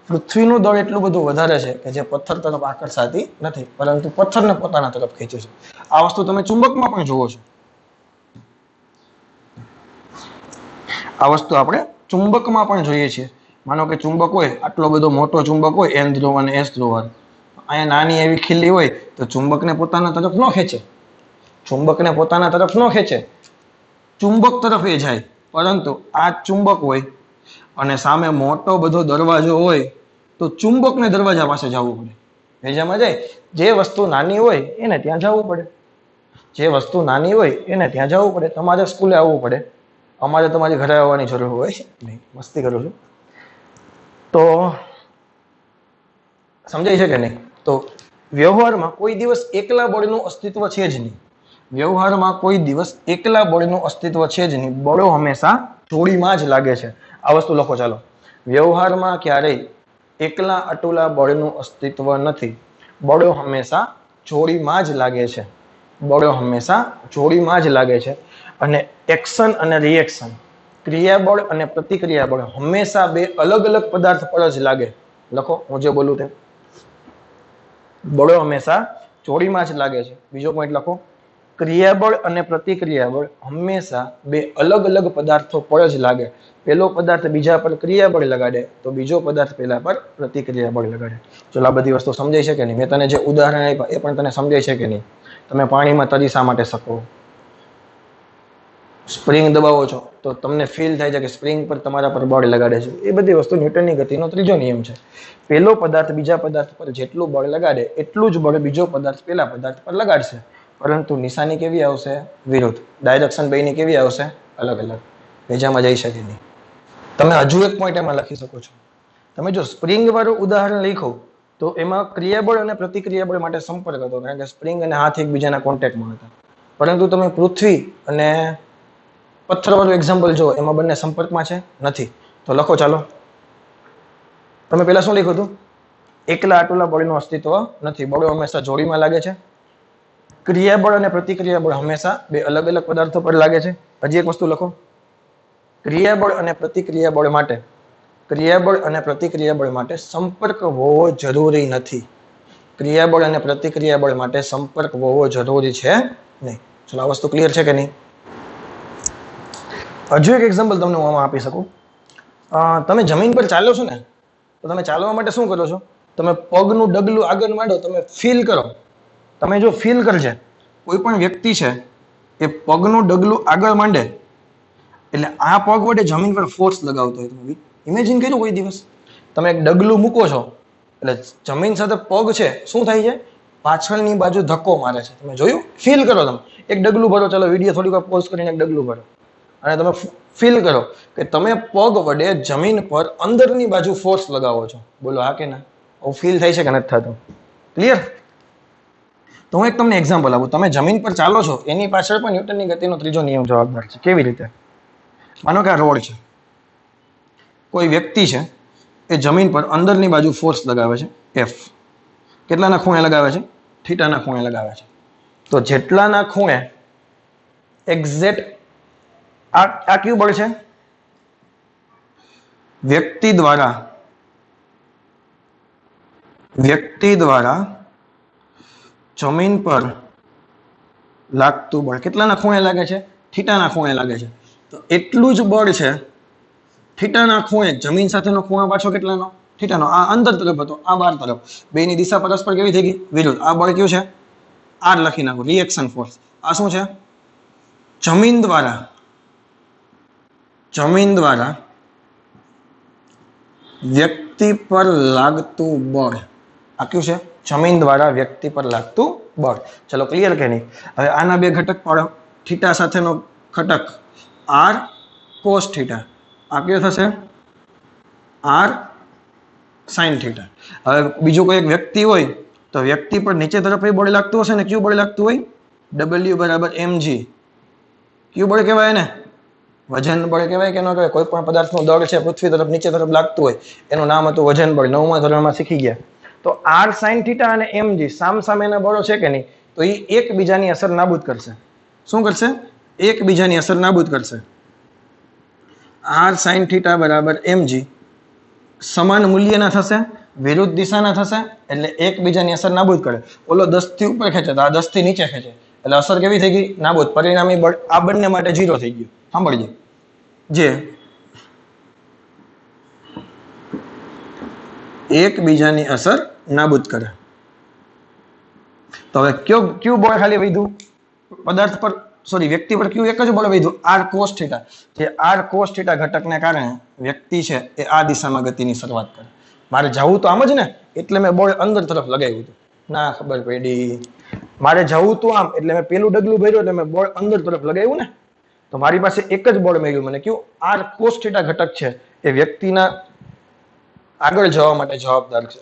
પૃથ્વીનું દળ એટલું બધું વધારે છે કે જે પથ્થર તરફ આકર્ષાતી નથી, પરંતુ પથ્થરને પોતાના તરફ ખેંચે છે. આ વસ્તુ તમે ચુંબકમાં પણ જુઓ છો. આ વસ્તુ આપણે ચુંબકમાં પણ જોઈએ છીએ. માનો કે ચુંબક હોય, આટલો બધો મોટો ચુંબક હોય, N ધ્રુવ અને S ધ્રુવ, અહીંયા નાની એવી ખીલી હોય તો ચુંબકને પોતાના તરફ ન ખેંચે. ચુંબકને પોતાના તરફ ન ખેંચે, ચુંબક તરફ એ જાય. પરંતુ આ ચુંબક હોય અને સામે મોટો બધો દરવાજો હોય તો ચુંબકને દરવાજા પાસે જવું પડે. ભેજામાં જાય. જે વસ્તુ નાની હોય એને ત્યાં જવું પડે. જે વસ્તુ નાની હોય એને ત્યાં જવું પડે. તમારે સ્કૂલે આવવું પડે, અમારે તમારી ઘરે આવવાની જરૂર હોય નહીં. મસ્તી કરું છું. તો સમજાય છે કે નહીં? તો વ્યવહારમાં કોઈ દિવસ એકલા બળનું અસ્તિત્વ છે જ નહીં. વ્યવહારમાં કોઈ દિવસ એકલા બળનું અસ્તિત્વ છે જ નહીં. બળો હંમેશા જોડીમાં જ લાગે છે. આ વસ્તુ લખો ચાલો. વ્યવહારમાં ક્યારેય એકલા અટુલા બળનું અસ્તિત્વ નથી. બળો હંમેશા જોડીમાં જ લાગે છે. બળો હંમેશા જોડીમાં જ લાગે છે. અને એક્શન અને રિએક્શન, ક્રિયાબળ અને પ્રતિક્રિયા બળ હંમેશા બે અલગ અલગ પદાર્થ પર જ લાગે. લખો હું જે બોલું તે. બળો હંમેશા જોડીમાં જ લાગે છે. બીજો પોઈન્ટ લખો. ક્રિયાબળ અને પ્રતિક્રિયા બળ હંમેશા બે અલગ અલગ પદાર્થો પર જ લાગે. પેલો પદાર્થ બીજા પર ક્રિયાબળ લગાડે તો બીજો પદાર્થ પેલા પર પ્રતિક્રિયા બળ લગાડે. ચલો આ બધી વસ્તુ સમજાય છે કે નહીં? મેં તને જે ઉદાહરણ આપ્યા એ પણ તને સમજાય છે કે નહીં? તમે પાણીમાં તરી શા માટે શકો? સ્પ્રિંગ દબાવો છો તો તમને ફીલ થાય છે કે સ્પ્રિંગ પર તમારા પર બળ લગાડે છે. એ બધી વસ્તુ ન્યૂટનની ગતિનો ત્રીજો નિયમ છે. પેલો પદાર્થ બીજા પદાર્થ પર જેટલું બળ લગાડે એટલું જ બળ બીજો પદાર્થ પેલા પદાર્થ પર લગાડશે, પરંતુ નિશાની કેવી આવશે? વિરુદ્ધ. ડાયરેક્શન બેયની કેવી આવશે? અલગ અલગ. ભેજામાં જઈ શકે નહીં. તમે હજુ એક પોઈન્ટ એમાં લખી શકો છો. તમે જો સ્પ્રિંગ વાળું ઉદાહરણ લખો તો એમાં ક્રિયાબળ અને પ્રતિક્રિયાબળ માટે સંપર્ક હતો, કારણ કે સ્પ્રિંગ અને હાથ એકબીજાના કોન્ટેક્ટમાં હતા. પરંતુ તમે પૃથ્વી અને પથ્થર વાળું એક્ઝામ્પલ જો, એમાં બંને સંપર્કમાં છે નથી. તો લખો ચાલો. તમે પેલા શું લખ્યું હતું? એકલા આટલા બળનું અસ્તિત્વ નથી. બળો હંમેશા જોડીમાં લાગે છે. ક્રિયાબળ અને પ્રતિક્રિયાબળ હંમેશા બે અલગ અલગ પદાર્થો પર લાગે છે. હજી એક વસ્તુ લખો. ક્રિયાબળ અને પ્રતિક્રિયાબળ માટે, ક્રિયાબળ અને પ્રતિક્રિયાબળ માટે સંપર્ક હોવો જરૂરી નથી. ક્રિયાબળ અને પ્રતિક્રિયાબળ માટે સંપર્ક હોવો જરૂરી છે નહીં. ચલો આ વસ્તુ ક્લિયર છે કે નહીં? હજુ એક એક્ઝામ્પલ તમને હું આમાં આપી શકું. તમે જમીન પર ચાલો છો ને, તો તમે ચાલવા માટે શું કરો છો? તમે પગનું ડગલું આગળ માંડો, તમે ફીલ કરો. તમે જો ફીલ કરજે, કોઈ પણ વ્યક્તિ છે એ પગનું ડગલું આગળ માંડે એટલે આ પગ વડે જમીન પર ફોર્સ લગાવતો હોય. તમે ઇમેજિન કર્યું કોઈ દિવસ? તમે એક ડગલું મૂકો છો એટલે જમીન સાથે પગ છે શું થાય છે? પાછળની બાજુ ધક્કો મારે છે. તમે જોયું? ફીલ કરો. તમે એક ડગલું ભરો. ચાલો વિડીયો થોડીક વાર પોઝ કરીને એક ડગલું ભરો અને તમે ફીલ કરો કે તમે પગ વડે જમીન પર અંદરની બાજુ ફોર્સ લગાવો છો. બોલો હા કે ના? આવું ફીલ થાય છે કે નથી થતું? ક્લિયર? તો હું એક તમને એક્ઝામ્પલ આપું. તમે જમીન પર ચાલો છો, એની પાછળ પણ ન્યૂટનની ગતિનો ત્રીજો નિયમ જવાબદાર છે. કેવી રીતે? માનો કે આ રોડ છે, કોઈ વ્યક્તિ છે એ જમીન પર અંદરની બાજુ ફોર્સ લગાવે છે એફ. કેટલાના ખૂણે લગાવે છે? થીટાના ખૂણે લગાવે છે. તો જેટલાના ખૂણે એક્ઝેક્ટ આ કયું બળ છે? વ્યક્તિ દ્વારા જમીન પર લાગતું બળ કેટલાના ખૂણે લાગે છે? થીટાના ખૂણે લાગે છે. તો એટલું જ બળ છે થીટાના ખૂણે. જમીન સાથેનો ખૂણો પાછો કેટલાનો? થીટાનો. આ અંદર તરફ હતો, આ બહાર તરફ. બેની દિશા પરસ્પર કેવી થઈ ગઈ? વિરુદ્ધ. આ બળ કયું છે? આર લખી નાખો, રિએક્શન ફોર્સ. આ શું છે? જમીન દ્વારા વ્યક્તિ પર લાગતું બળ. આ કયું છે? જમીન દ્વારા વ્યક્તિ પર લાગતું બળ. ચલો ક્લિયર કે નહીં? હવે આના બે ઘટક પાડો. થીટા સાથેનો ઘટક આર કોસ થીટા. આ કયો થશે? R sine theta. હવે બીજું કોઈ એક વ્યક્તિ હોય તો વ્યક્તિ પર નીચે તરફ બળ લાગતું હશે ને, કયું બળ લાગતું હોય? W બરાબર mg. કયું બળ કહેવાય ને? વજન બળ કહેવાય કે ન કહેવાય? કોઈ પણ પદાર્થનું દળ છે પૃથ્વી તરફ નીચે તરફ લાગતું હોય એનું નામ હતું વજન બળ. 9મા ધોરણમાં શીખી ગયા. તો આર સાઇન થીટા અને mg સામસામેના બળો છે કે નહીં? તો એ એકબીજાની અસર નાબૂદ કરશે. શું કરશે? એકબીજાની અસર નાબૂદ કરશે. આર સાઇન થીટા બરાબર mg સમાન મૂલ્યના થશે, વિરુદ્ધ દિશાના થશે, એટલે એકબીજાની અસર નાબૂદ કરે. ઓલો 10 થી ઉપર ખેંચે તો આ 10 થી નીચે ખેંચે, એટલે અસર કેવી થઈ ગઈ? નાબૂદ. પરિણામી બળ આ બંને માટે 0 થઈ ગયું. સાંભળજો, જે એકબીજાની અસર નાબૂદ કરે. તો હવે કયું બળ ખાલી વધ્યું પદાર્થ પર? સોરી, વ્યક્તિ પર કયું એક જ બળ વધ્યું? R cos theta. જે આર કોસ થીટા ઘટકને કારણે વ્યક્તિ છે એ આ દિશામાં ગતિની શરૂઆત કરે. મારે જવું તો આમ જ ને, એટલે મેં બળ અંદર તરફ લગાવ્યું હતું. ના ખબર પડી. મારે જવું તો આમ, એટલે મેં પેલું ડગલું ભર્યું, એટલે મેં બળ અંદર તરફ લગાવ્યું ને. તો મારી પાસે એક જ બળ મળ્યું મને. કયું? આર કોસ થીટા ઘટક છે એ વ્યક્તિના આગળ જવા માટે જવાબદાર છે.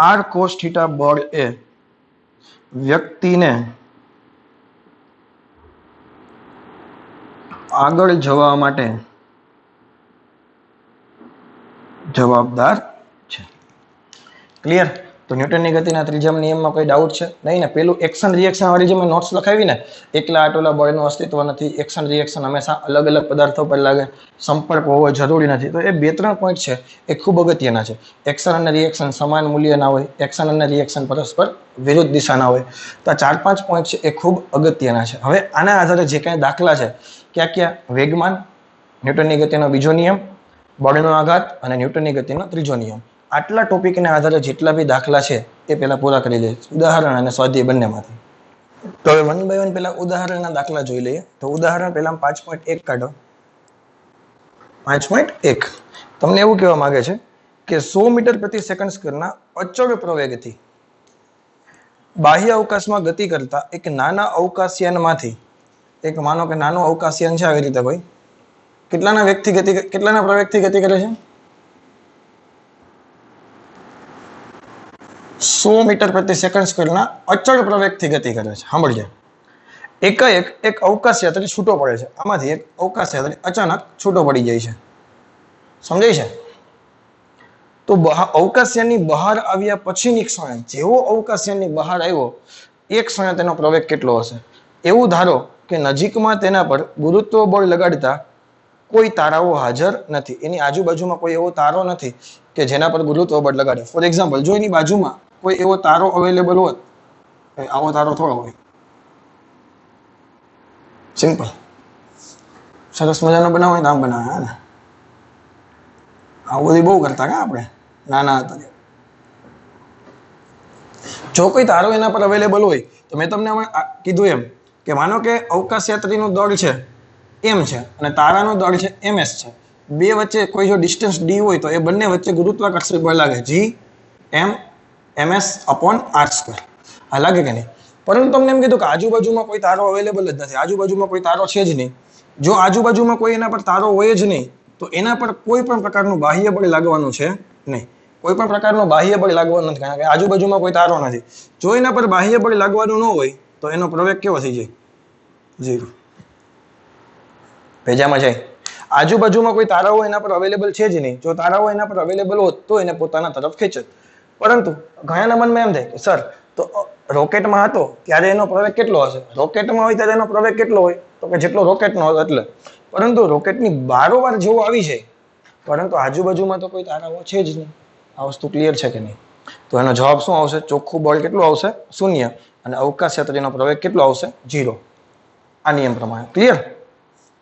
આર કોસ થીટા બળ એ વ્યક્તિને આગળ જવા માટે જવાબદાર છે. ક્લિયર? તો ન્યૂટનની ગતિના ત્રીજા નિયમમાં કોઈ ડાઉટ છે? નહીં ને? પેલું એક્શન રિએક્શન વાળી જે મેં નોટ્સ લખાવી ને, એકલા આટોલા બળનું અસ્તિત્વ નથી, એક્શન રિએક્શન હંમેશા અલગ અલગ પદાર્થો પર લાગે, સંપર્ક હોવો જરૂરી નથી. તો એ 2-3 પોઈન્ટ છે એ ખૂબ અગત્યના છે. એક્શન અને રિએક્શન સમાન મૂલ્યના હોય, એક્શન અને રિએક્શન પરસ્પર વિરુદ્ધ દિશાના હોય. તો આ 4-5 પોઈન્ટ છે એ ખૂબ અગત્યના છે. હવે આના આધારે જે કાંઈ દાખલા છે, ક્યાં? વેગમાન, ન્યૂટનની ગતિનો બીજો નિયમ, બળનો આઘાત અને ન્યૂટનની ગતિનો ત્રીજો નિયમ. આટલા ટોપિકના આધારે જેટલા બી દાખલા છે એ પહેલા પૂરા કરી લઈએ, ઉદાહરણ અને સ્વાધ્યાય બંનેમાંથી. તો હવે 1 by 1 પહેલા ઉદાહરણના દાખલા જોઈ લઈએ. તો ઉદાહરણ પહેલા 5.1 કાઢો. 5.1 તમને એવું કહેવા માંગે છે કે 100 મીટર પ્રતિ સેકન્ડ સ્ક્વેરના અચળ પ્રવેગથી બાહ્ય અવકાશમાં ગતિ કરતા એક નાના અવકાશયાનમાંથી, એક માનો કે નાનું અવકાશયાન છે આવી રીતે ભાઈ, કેટલાના પ્રવેગથી ગતિ કરે છે? 100 મીટર પ્રતિ સેકન્ડ સ્ક્વેરના અચળ પ્રવેગથી ગતિ કરે છે. સાંભળજે, એક અવકાશયાત્રી છૂટો પડે છે. આમાંથી એક અવકાશયાત્રી અચાનક છૂટો પડી જાય છે. સમજાય છે? તો અવકાશયાનની બહાર આવ્યા પછીની ક્ષણે, જેવો અવકાશયાનની બહાર આવ્યો એ ક્ષણે તેનો પ્રવેગ કેટલો હશે? એવું ધારો કે નજીકમાં તેના પર ગુરુત્વ બળ લગાડતા કોઈ તારાઓ હાજર નથી. એની આજુબાજુમાં કોઈ એવો તારો નથી કે જેના પર ગુરુત્વ બળ લગાડે. ફોર એક્ઝામ્પલ, જો એની બાજુમાં કોઈ એવો તારો અવેલેબલ હોત, આવો તારો થોડો હોય, સિમ્પલ. સરસ મજાનો બનાવો તો આમ બનાવે હા ને. આવું બધી બહુ કરતા કા આપણે નાના હતા. જો કોઈ તારો એના પર અવેલેબલ હોય તો મેં તમને કીધું એમ કે માનો કે અવકાશ યાત્રીનું દળ છે એમ છે અને તારાનું દળ છે ms છે. બે વચ્ચે કોઈ જો ડિસ્ટન્સ d હોય તો એ બંને વચ્ચે ગુરુત્વાકર્ષણ બળ લાગે g m ms upon r². આ લાગે કે નહીં? પરંતુ તમને એમ કીધું કે આજુબાજુમાં કોઈ તારો અવેલેબલ જ નથી, આજુબાજુમાં કોઈ તારો છે જ નહીં. જો આજુબાજુમાં કોઈ એના પર તારો હોય જ નહીં તો એના પર કોઈ પણ પ્રકારનું બાહ્ય બળ લાગવાનું છે નહીં. કોઈ પણ પ્રકારનું બાહ્ય બળ લાગવાનું નથી કારણ કે આજુબાજુમાં કોઈ તારો નથી. જો એના પર બાહ્ય બળ લાગવાનું ન હોય તો એનો પ્રવેગ કેવો થઈ જાય? 0. ભેજામાં જાય. આજુબાજુમાં કોઈ તારાઓ એના પર અવેલેબલ છે જ નહીં. જો તારાઓ એના પર અવેલેબલ હોત તો એને પોતાના તરફ ખેંચે. પરંતુ ઘણાના મનમાં એમ થાય કે સર તો રોકેટમાં હતો ત્યારે એનો પ્રવેગ કેટલો હશે? રોકેટમાં હોય ત્યારે એનો પ્રવેગ કેટલો હોય? તો કે જેટલો રોકેટનો હોય એટલે. પરંતુ રોકેટની બારોબાર જેવો આવી જાય પરંતુ આજુબાજુમાં તો કોઈ તારાઓ છે જ નહીં. આ વસ્તુ ક્લિયર છે કે નહીં? તો એનો જવાબ શું આવશે? ચોખ્ખું બળ કેટલું આવશે? 0. અને અવકાશ યાત્રીનો પ્રવેગ કેટલો આવશે? 0. આ નિયમ પ્રમાણે ક્લિયર.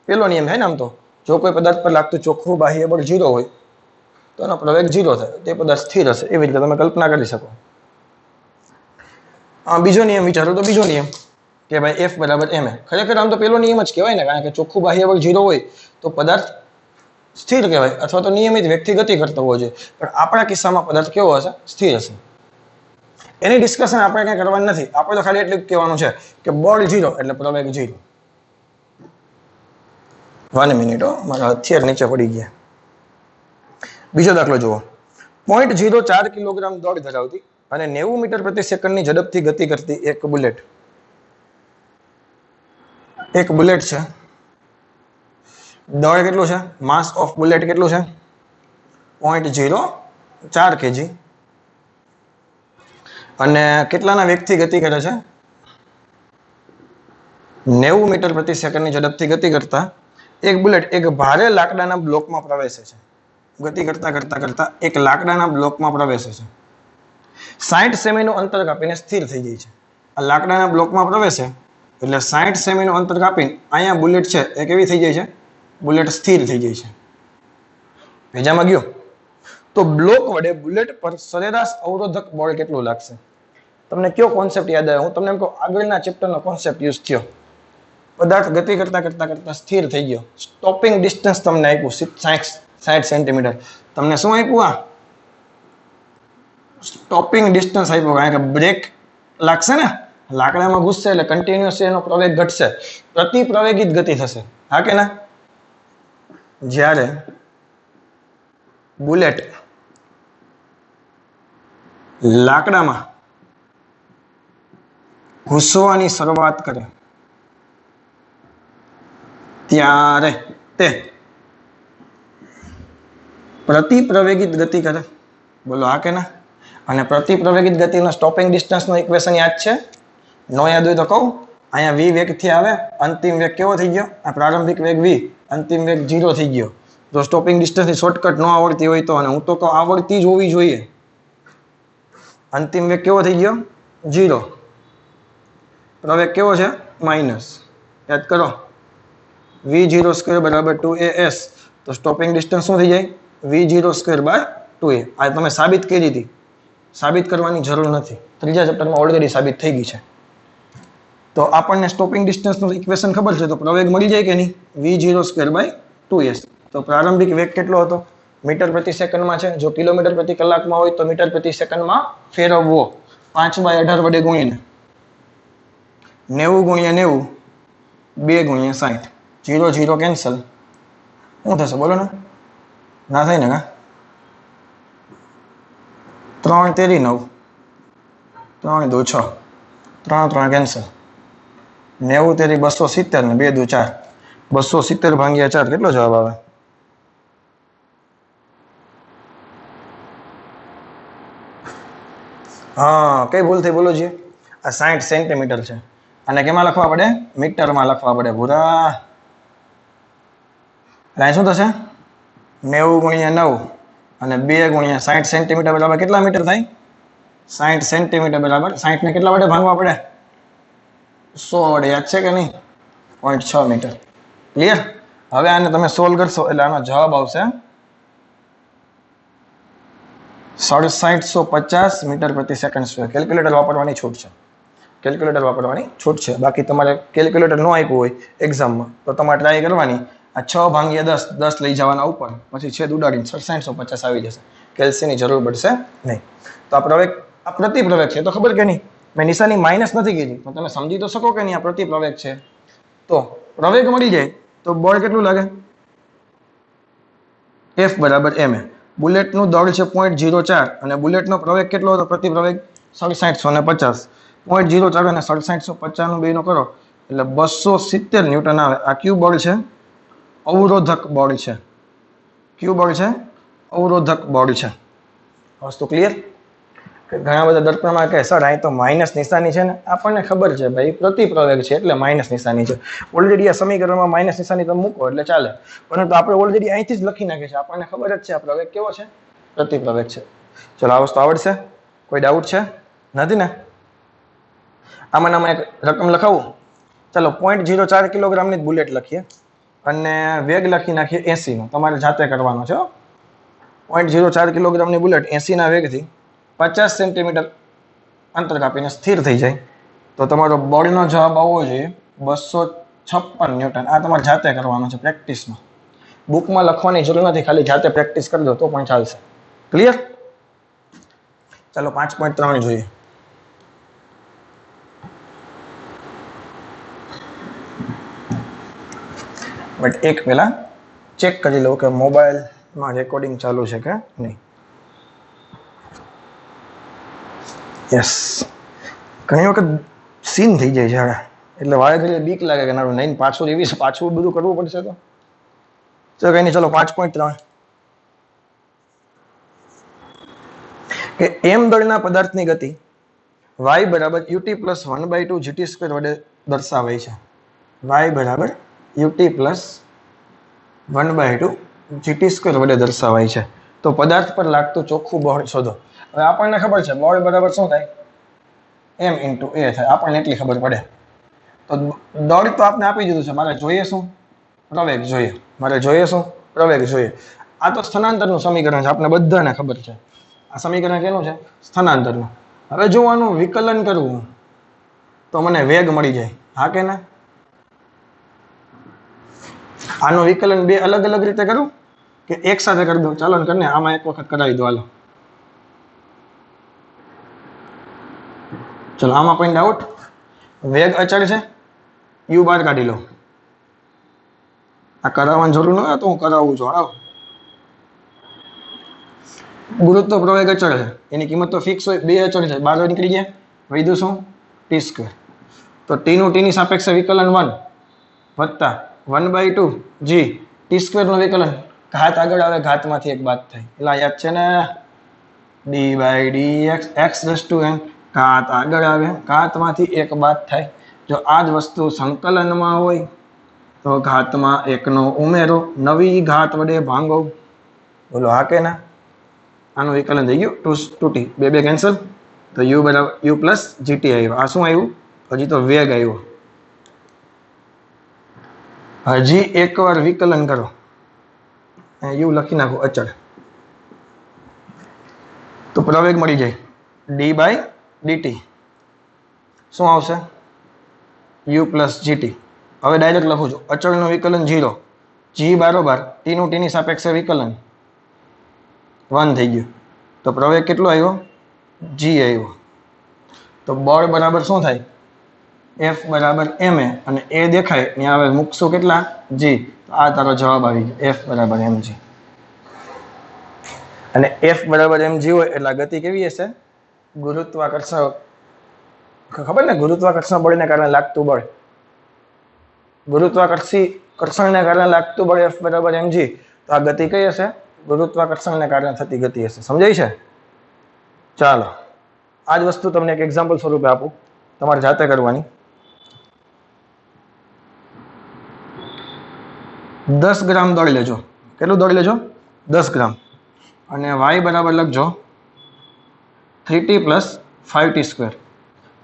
પેલો નિયમ છે ને આમ તો જો કોઈ પદાર્થ પર લાગતું ચોખ્ખું બાહ્ય બળ 0 હોય તો એનો પ્રવેગ 0 થાય, તે પદાર્થ સ્થિર હશે. એવી રીતે તમે કલ્પના કરી શકો. બીજો નિયમ વિચારો તો બીજો નિયમ કે ભાઈ F બરાબર ma. ખરેખર આમ તો પેલો નિયમ જ કહેવાય ને કારણ કે ચોખ્ખું બાહ્ય બળ 0 હોય તો પદાર્થ સ્થિર કહેવાય અથવા તો નિયમિત વેગથી ગતિ કરતો હોવો જોઈએ. પણ આપણા કિસ્સામાં પદાર્થ કેવો હશે? સ્થિર હશે. એની ડિસ્કશન આપણે કંઈ કરવાની નથી. આપણે તો ખાલી એટલું જ કહેવાનું છે કે બળ 0 એટલે પ્રવેગ 0. 1 મિનિટ મારા હથિયાર નીચે પડી ગયા. બીજો દાખલો જુઓ. 0.04 કિલોગ્રામ દળ ધરાવતી અને 90 મીટર પ્રતિ સેકન્ડની ઝડપથી ગતિ કરતી એક બુલેટ છે. દળ કેટલું છે? માસ ઓફ બુલેટ કેટલું છે? 0.04 kg. અને કેટલાના વેગથી ગતિ કરે છે? 90 મીટર પ્રતિ સેકન્ડની ઝડપથી ગતિ કરતા એક બુલેટ એક ભારે લાકડાના બ્લોકમાં પ્રવેશે છે. ગતિ કરતા કરતા કરતા એક લાકડાના બ્લોકમાં પ્રવેશે છે. 60 સેમીનું અંતર કાપીને સ્થિર થઈ જાય છે. આ લાકડાના બ્લોકમાં પ્રવેશે એટલે 60 સેમીનું અંતર કાપીને અહીંયા બુલેટ છે એ કેવી થઈ જાય છે? બુલેટ સ્થિર થઈ જાય છે. ભેજામાં ગયો. તો બ્લોક વડે બુલેટ પર સરેરાશ અવરોધક બળ કેટલું લાગશે? તમને કયો કોન્સેપ્ટ યાદ આવે? હું તમને એમ કહું આગળના ચેપ્ટરનો કોન્સેપ્ટ યુઝ થયો. પદાર્થ ગતિ કરતા કરતા કરતા સ્થિર થઈ ગયો. સ્ટોપિંગ ડિસ્ટન્સ તમને આપ્યું 60 સેન્ટીમીટર. તમને શું આપ્યું? આ સ્ટોપિંગ ડિસ્ટન્સ આપ્યું કારણ કે બ્રેક લાગશે ને, લાકડામાં ઘૂસશે એટલે કન્ટિન્યુઅસ એનો પ્રવેગ ઘટશે, પ્રતિ પ્રવેગિત ગતિ થશે. હા કે ના? જ્યારે બુલેટ લાકડામાં ઘૂસવાની શરૂઆત કરે ત્યારે તે પ્રતિ પ્રવેગિત ગતિ કરે. બોલો હા કે ના? અને પ્રતિ પ્રવેગિત ગતિનો સ્ટોપિંગ ડિસ્ટન્સનો ઇક્વેશન યાદ છે? નો યાદ હોય તો કહું. અહીંયા v વેગથી આવે, અંતિમ વેગ કેવો થઈ ગયો? આ પ્રારંભિક વેગ v, અંતિમ વેગ 0 થઈ ગયો. જો સ્ટોપિંગ ડિસ્ટન્સની શોર્ટકટ ન આવડતી હોય તો, અને હું તો કહું આવડતી જ હોવી જોઈએ. અંતિમ વેગ કેવો થઈ ગયો? 0. પ્રવેગ કેવો છે? માઇનસ. યાદ કરો v0² બરાબર 2as. તો સ્ટોપિંગ ડિસ્ટન્સ શું થઈ જાય? v0² by 2a. આ તમે સાબિત કરી હતી. સાબિત કરવાની જરૂર નથી, ત્રીજા ચેપ્ટરમાં ઓલરેડી સાબિત થઈ ગઈ છે. તો આપણને સ્ટોપિંગ ડિસ્ટન્સનું ઇક્વેશન ખબર છે તો પ્રવેગ મળી જાય કે નહીં? v0² by 2s. તો પ્રારંભિક વેગ કેટલો હતો? મીટર પ્રતિ સેકન્ડમાં છે. જો કિલોમીટર પ્રતિ કલાકમાં હોય તો મીટર પ્રતિ સેકન્ડમાં ફેરવવો 5/18 વડે ગુણીને 90 × 90 2 × 60. 0 0 કેન્સલ. શું થશે બોલો ને? ના થાય ને? કા 3 તેરી 9 3 2 6 3 3 કેન્સલ. 90 તેરી 270 ને 2 2 4. 270 ભાગ્યા 4 કેટલો જવાબ આવે? હા કઈ ભૂલ થઈ બોલો જી? આ 60 સેન્ટીમીટર છે અને કેમાં લખવા પડે? મીટરમાં લખવા પડે. ભૂરા અહીં શું થશે? 90 × 9 અને 2 × 60 સેન્ટીમીટર બરાબર કેટલા મીટર થાય? 60 સેન્ટીમીટર બરાબર 60 ને કેટલા વડે ભાગવા પડે? 100 વડે. યાદ છે કે નહીં? 0.6 મીટર. ક્લિયર? હવે આને તમે સોલ્વ કરશો એટલે આનો જવાબ આવશે 6750 મીટર પ્રતિ સેકન્ડ સ્ક્વેર. કેલ્ક્યુલેટર વાપરવાની છૂટ છે. કેલ્ક્યુલેટર વાપરવાની છૂટ છે. બાકી તમારે કેલ્ક્યુલેટર ન આપ્યું હોય એક્ઝામમાં તો તમારે ટ્રાય કરવાની. આ 6 ભાગ્યા 10, 10 લઈ જવાના ઉપર, પછી છેદ ઉડાડીને 6750 આવી જશે. કેલ્સીની જરૂર પડશે નહીં. તો આ પ્રવેગ, આ પ્રતિપ્રવેગ છે તો ખબર કે નહીં? મેં નિશાની માઇનસ નથી કીધી, તો તમે સમજી તો શકો કે નહીં આ પ્રતિપ્રવેગ છે. તો પ્રવેગ મળી જાય તો બળ કેટલું લાગે? F બરાબર ma. બુલેટનું દળ છે 0.04 અને બુલેટનો પ્રવેગ કેટલો હતો? પ્રતિપ્રવેગ 6750. 0.04 અને 6750 નું બેનો કરો એટલે 270 ન્યૂટન આવે. આ કયું બળ છે? અવરોધક બળ છે. કયું બળ છે? અવરોધક બળ છે. વસ્તુ ક્લિયર? ઘણા બધા દર્પણમાં કહે સર અહીં તો માઇનસ નિશાની છે ને. આપણને ખબર છે ભાઈ પ્રતિપ્રવેગ છે એટલે માઇનસ નિશાની છે. ઓલરેડી આ સમીકરણમાં માઇનસ નિશાની તમે મૂકો એટલે ચાલે, પરંતુ આપણે ઓલરેડી અહીંથી જ લખી નાખીએ છીએ. આપણને ખબર જ છે આ પ્રવેગ કેવો છે? પ્રતિપ્રવેગ છે. ચલો આ વસ્તુ આવડશે? કોઈ ડાઉટ છે? નથી ને? આમાં એક રકમ લખાવું. ચાલો 0.04 કિલોગ્રામની જ બુલેટ લખીએ અને વેગ લખી નાખીએ 80 નો. તમારે જાતે કરવાનો છે. 0.04 કિલોગ્રામની બુલેટ 80 ના વેગથી 50 સેન્ટીમીટર અંતર કાપીને સ્થિર થઈ જાય તો તમારો બળનો જવાબ આવવો જોઈએ 256 ન્યૂટન. આ તમારે જાતે કરવાનો છે પ્રેક્ટિસમાં. બુકમાં લખવાની જરૂર નથી, ખાલી જાતે પ્રેક્ટિસ કરી દો તો પણ ચાલશે. ક્લિયર? ચાલો 5.3 જોઈએ. બટ એક પહેલા ચેક કરી લો કે મોબાઈલમાં રેકોર્ડિંગ ચાલુ છે કે નહીં. યસ. ઘણી વખત સીન થઈ જાય છે એટલે વારે ઘડીએ બીક લાગે કે નાનું નહીં પાછું રિવીઝ પાછું બધું કરવું પડશે તો ચલો કંઈ નહીં. ચલો 5.3 કે એમ દળના પદાર્થની ગતિ y બરાબર ut પ્લસ 1/2 gt સ્ક્વેર વડે દર્શાવાય છે. y બરાબર ut પ્લસ 1/2 gt સ્ક્વેર વડે દર્શાવાય છે. તો પદાર્થ પર લાગતું ચોખ્ખું બળ શોધો. હવે આપણને ખબર છે બળ બરાબર શું થાય? m into a થાય. આપણને એટલી ખબર પડે. તો દળ તો આપણે આપી દીધું છે. મારે જોઈએ શું? પ્રવેગ જોઈએ. મારે જોઈએ શું? પ્રવેગ જોઈએ. આ તો સ્થાનાંતરનું સમીકરણ છે, આપણે બધાને ખબર છે. આ સમીકરણ કેનું છે? સ્થાનાંતરનું. હવે જો આનું વિકલન કરવું તો મને વેગ મળી જાય. હા કે ના? આનું વિકલન બે અલગ અલગ રીતે કરું કે એક સાથે કરી દઉં? ચાલો કરીને આમાં એક વખત કરાવી દો. હાલો ચલો આમાં કોઈ ડાઉટ? વેગ અચળ છે, u બાર કાઢી લો. આ કરાવવાની જરૂર ન હોય તો હું કરાવું છું. આવો ગુરુત્વ પ્રવેગ અચળ છે, એની કિંમત તો ફિક્સ હોય. બે અચળ છે, બાર નીકળી ગયા, વધ્યું શું? T square. તો ટી નું ટી ની સાપેક્ષે વિકલન 1 વત્તા 1/2 g ટી સ્ક્વેર નું વિકલન. ઘાત આગળ આવે, ઘાતમાંથી એક બાદ થાય. એટલે યાદ છે ને? d/dx x⁻n. ઘાત આગળ આવે, ઘાતમાંથી એક બાદ થાય. જો આ જ વસ્તુ સંકલનમાં હોય તો ઘાતમાં એકનો ઉમેરો, નવી ઘાત વડે ભાંગો. બોલો હા કે ના? આનું વિકલન થઈ ગયું 2t. બે કેન્સલ તો u બરાબર u પ્લસ gt આવ્યું. આ શું આવ્યું? હજી તો વેગ આવ્યો. હજી એકવાર વિકલન કરો, u લખી નાખો અચળ, તો પ્રવેગ મળી જાય d/dt. શું આવશે? u plus gt. હવે ડાયરેક્ટ લખું છું. અચળનું વિકલન 0, g બારોબાર t નું t ની સાપેક્ષે વિકલન 1 થઈ ગયું. તો પ્રવેગ કેટલો આવ્યો? g આવ્યો. તો બળ બરાબર શું થાય? F બરાબર ma અને a દેખાય ત્યાં આવે મૂકશું કેટલા? g. તો આ તારો જવાબ આવી ગયો, F બરાબર mg. અને F બરાબર mg હોય એટલે ગતિ કેવી હશે? ગુરુત્વાકર્ષણ. ખબર ને? ગુરુત્વાકર્ષણ બળને કારણે લાગતું બળ. ગુરુત્વાકર્ષણને કારણે લાગતું બળ F બરાબર mg. તો આ ગતિ કઈ હશે? ગુરુત્વાકર્ષણને કારણે થતી ગતિ હશે. સમજાય છે? ચાલો આ જ વસ્તુ તમને એક એક્ઝામ્પલ સ્વરૂપે આપું, તમારે જાતે કરવાની. 10 ગ્રામ દળ લેજો. કેટલું દળ લેજો? 10 ગ્રામ. અને y બરાબર લખજો 3t plus 5t square.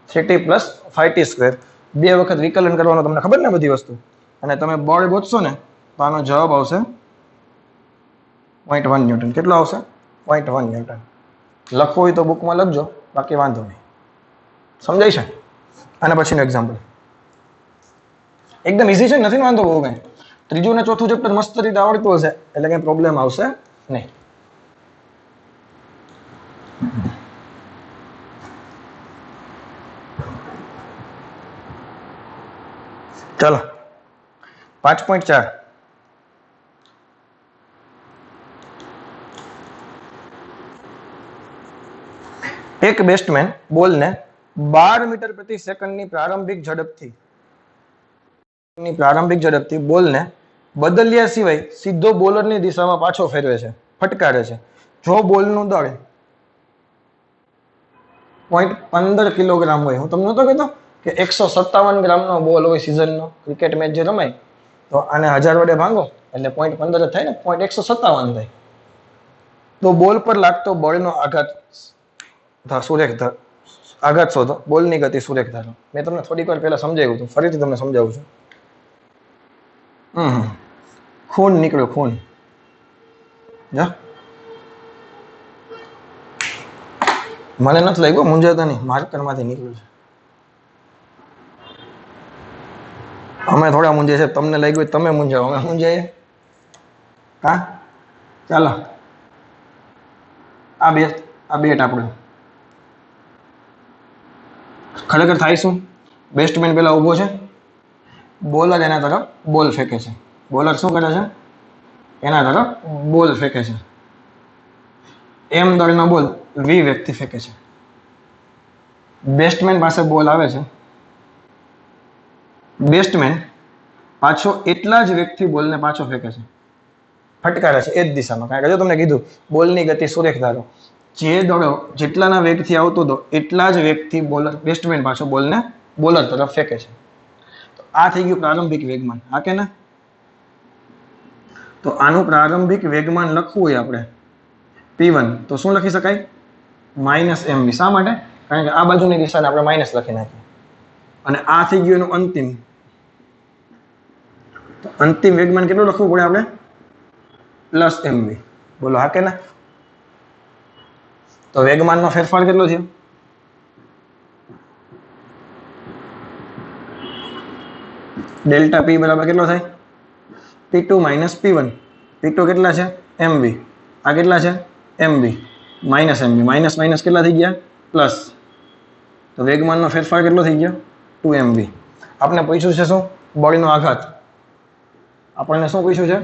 3t plus 5t square. બે વખત વિકલન કરવાનો, તમને ખબર ને બધી વસ્તુ, અને તમે બળ ગોતશો ને તો આનો જવાબ આવશે 0.1 ન્યૂટન. કેટલો આવશે? 0.1 ન્યૂટન. લખવું હોય તો બુકમાં લખજો, બાકી વાંધો નહીં. સમજાય છે? આના પછીનું એક્ઝામ્પલ એકદમ ઈઝી છે, નથી વાંધો બહુ કઈ. ત્રીજું ને ચોથું ચેપ્ટર મસ્ત રીતે આવડતું હશે એટલે કઈ પ્રોબ્લેમ આવશે નહીં. ચલો 5.4. એક બેસ્ટમેન બોલને 12 મીટર પ્રતિ સેકન્ડની પ્રારંભિક ઝડપથી બોલને બદલ્યા સિવાય સીધો બોલરની દિશામાં પાછો ફેરવે છે, ફટકારે છે. જો બોલનું દળ 0.15 કિલોગ્રામ હોય, હું તમને નતો કહેતો કે 157 ગ્રામનો બોલ હોય સિઝનનો, ક્રિકેટ મેચ જે રમાય તો આને 1000 વડે ભાંગો એટલે 0.15 થાય ને, 0.157 થાય. તો બોલ પર લાગતો બળનો આઘાત શોધો. બોલની ગતિ સુરેખ ધારો. મેં તમને થોડીક વાર પહેલા સમજાવ્યું હતું, ફરીથી તમને સમજાવું છું. ખૂન નીકળ્યો, ખૂન. મને નથી લાગ્યું, મૂંઝાતા નહીં, માર્કર માંથી નીકળ્યું છે. અમે થોડા મૂંઝાય છે, તમને લાગ્યું તમે મૂંઝાવો, અમે મૂંઝાઈએ? હા ચાલો, આ બેટ આપણે ખરેખર થાય શું? બેસ્ટમેન પેલા ઊભો છે, બોલર એના તરફ બોલ ફેંકે છે. બોલર શું કરે છે? એના તરફ બોલ ફેંકે છે. એમ દળનો બોલ વી વ્યક્તિ ફેંકે છે. બેસ્ટમેન પાસે બોલ આવે છે. બેસ્ટમેન પાછો એટલા જ વ્યક્તિ બોલને પાછો ફેંકે છે, ફટકારે છે એ જ દિશામાં. કારણ કે જો તમને કીધું બોલની ગતિ સુરેખ ધારો, જે દડો જેટલાના વેગથી આવતો હતો એટલા જ વેગથી બોલર બેસ્ટમેન પાછો બોલને બોલર તરફ ફેંકે છે. તો આ થઈ ગયું પ્રારંભિક વેગમાન. હા કે ના? તો આનું પ્રારંભિક વેગમાન લખવું હોય આપણે P1 તો શું લખી શકાય? -mv. શા માટે? કારણ કે આ બાજુની દિશાને આપણે માઇનસ લખી નાખીએ. અને આ થઈ ગયું એનું અંતિમ. તો અંતિમ વેગમાન કેટલું લખવું પડે આપણે? +mv. બોલો હા કે ના? તો વેગમાનનો ફેરફાર કેટલો થયો? ડેલ્ટા P બરાબર કેટલો થાય? P2 - P1. P2 કેટલા છે? mv. આ કેટલા છે? mv. -mv. માઇનસ કેટલા થઈ ગયા? પ્લસ. તો વેગમાનનો ફેરફાર કેટલો થઈ ગયો? 2mv. આપણે પૂછ્યું છે શું? બળનો આઘાત. આપણને શું પૂછ્યું છે?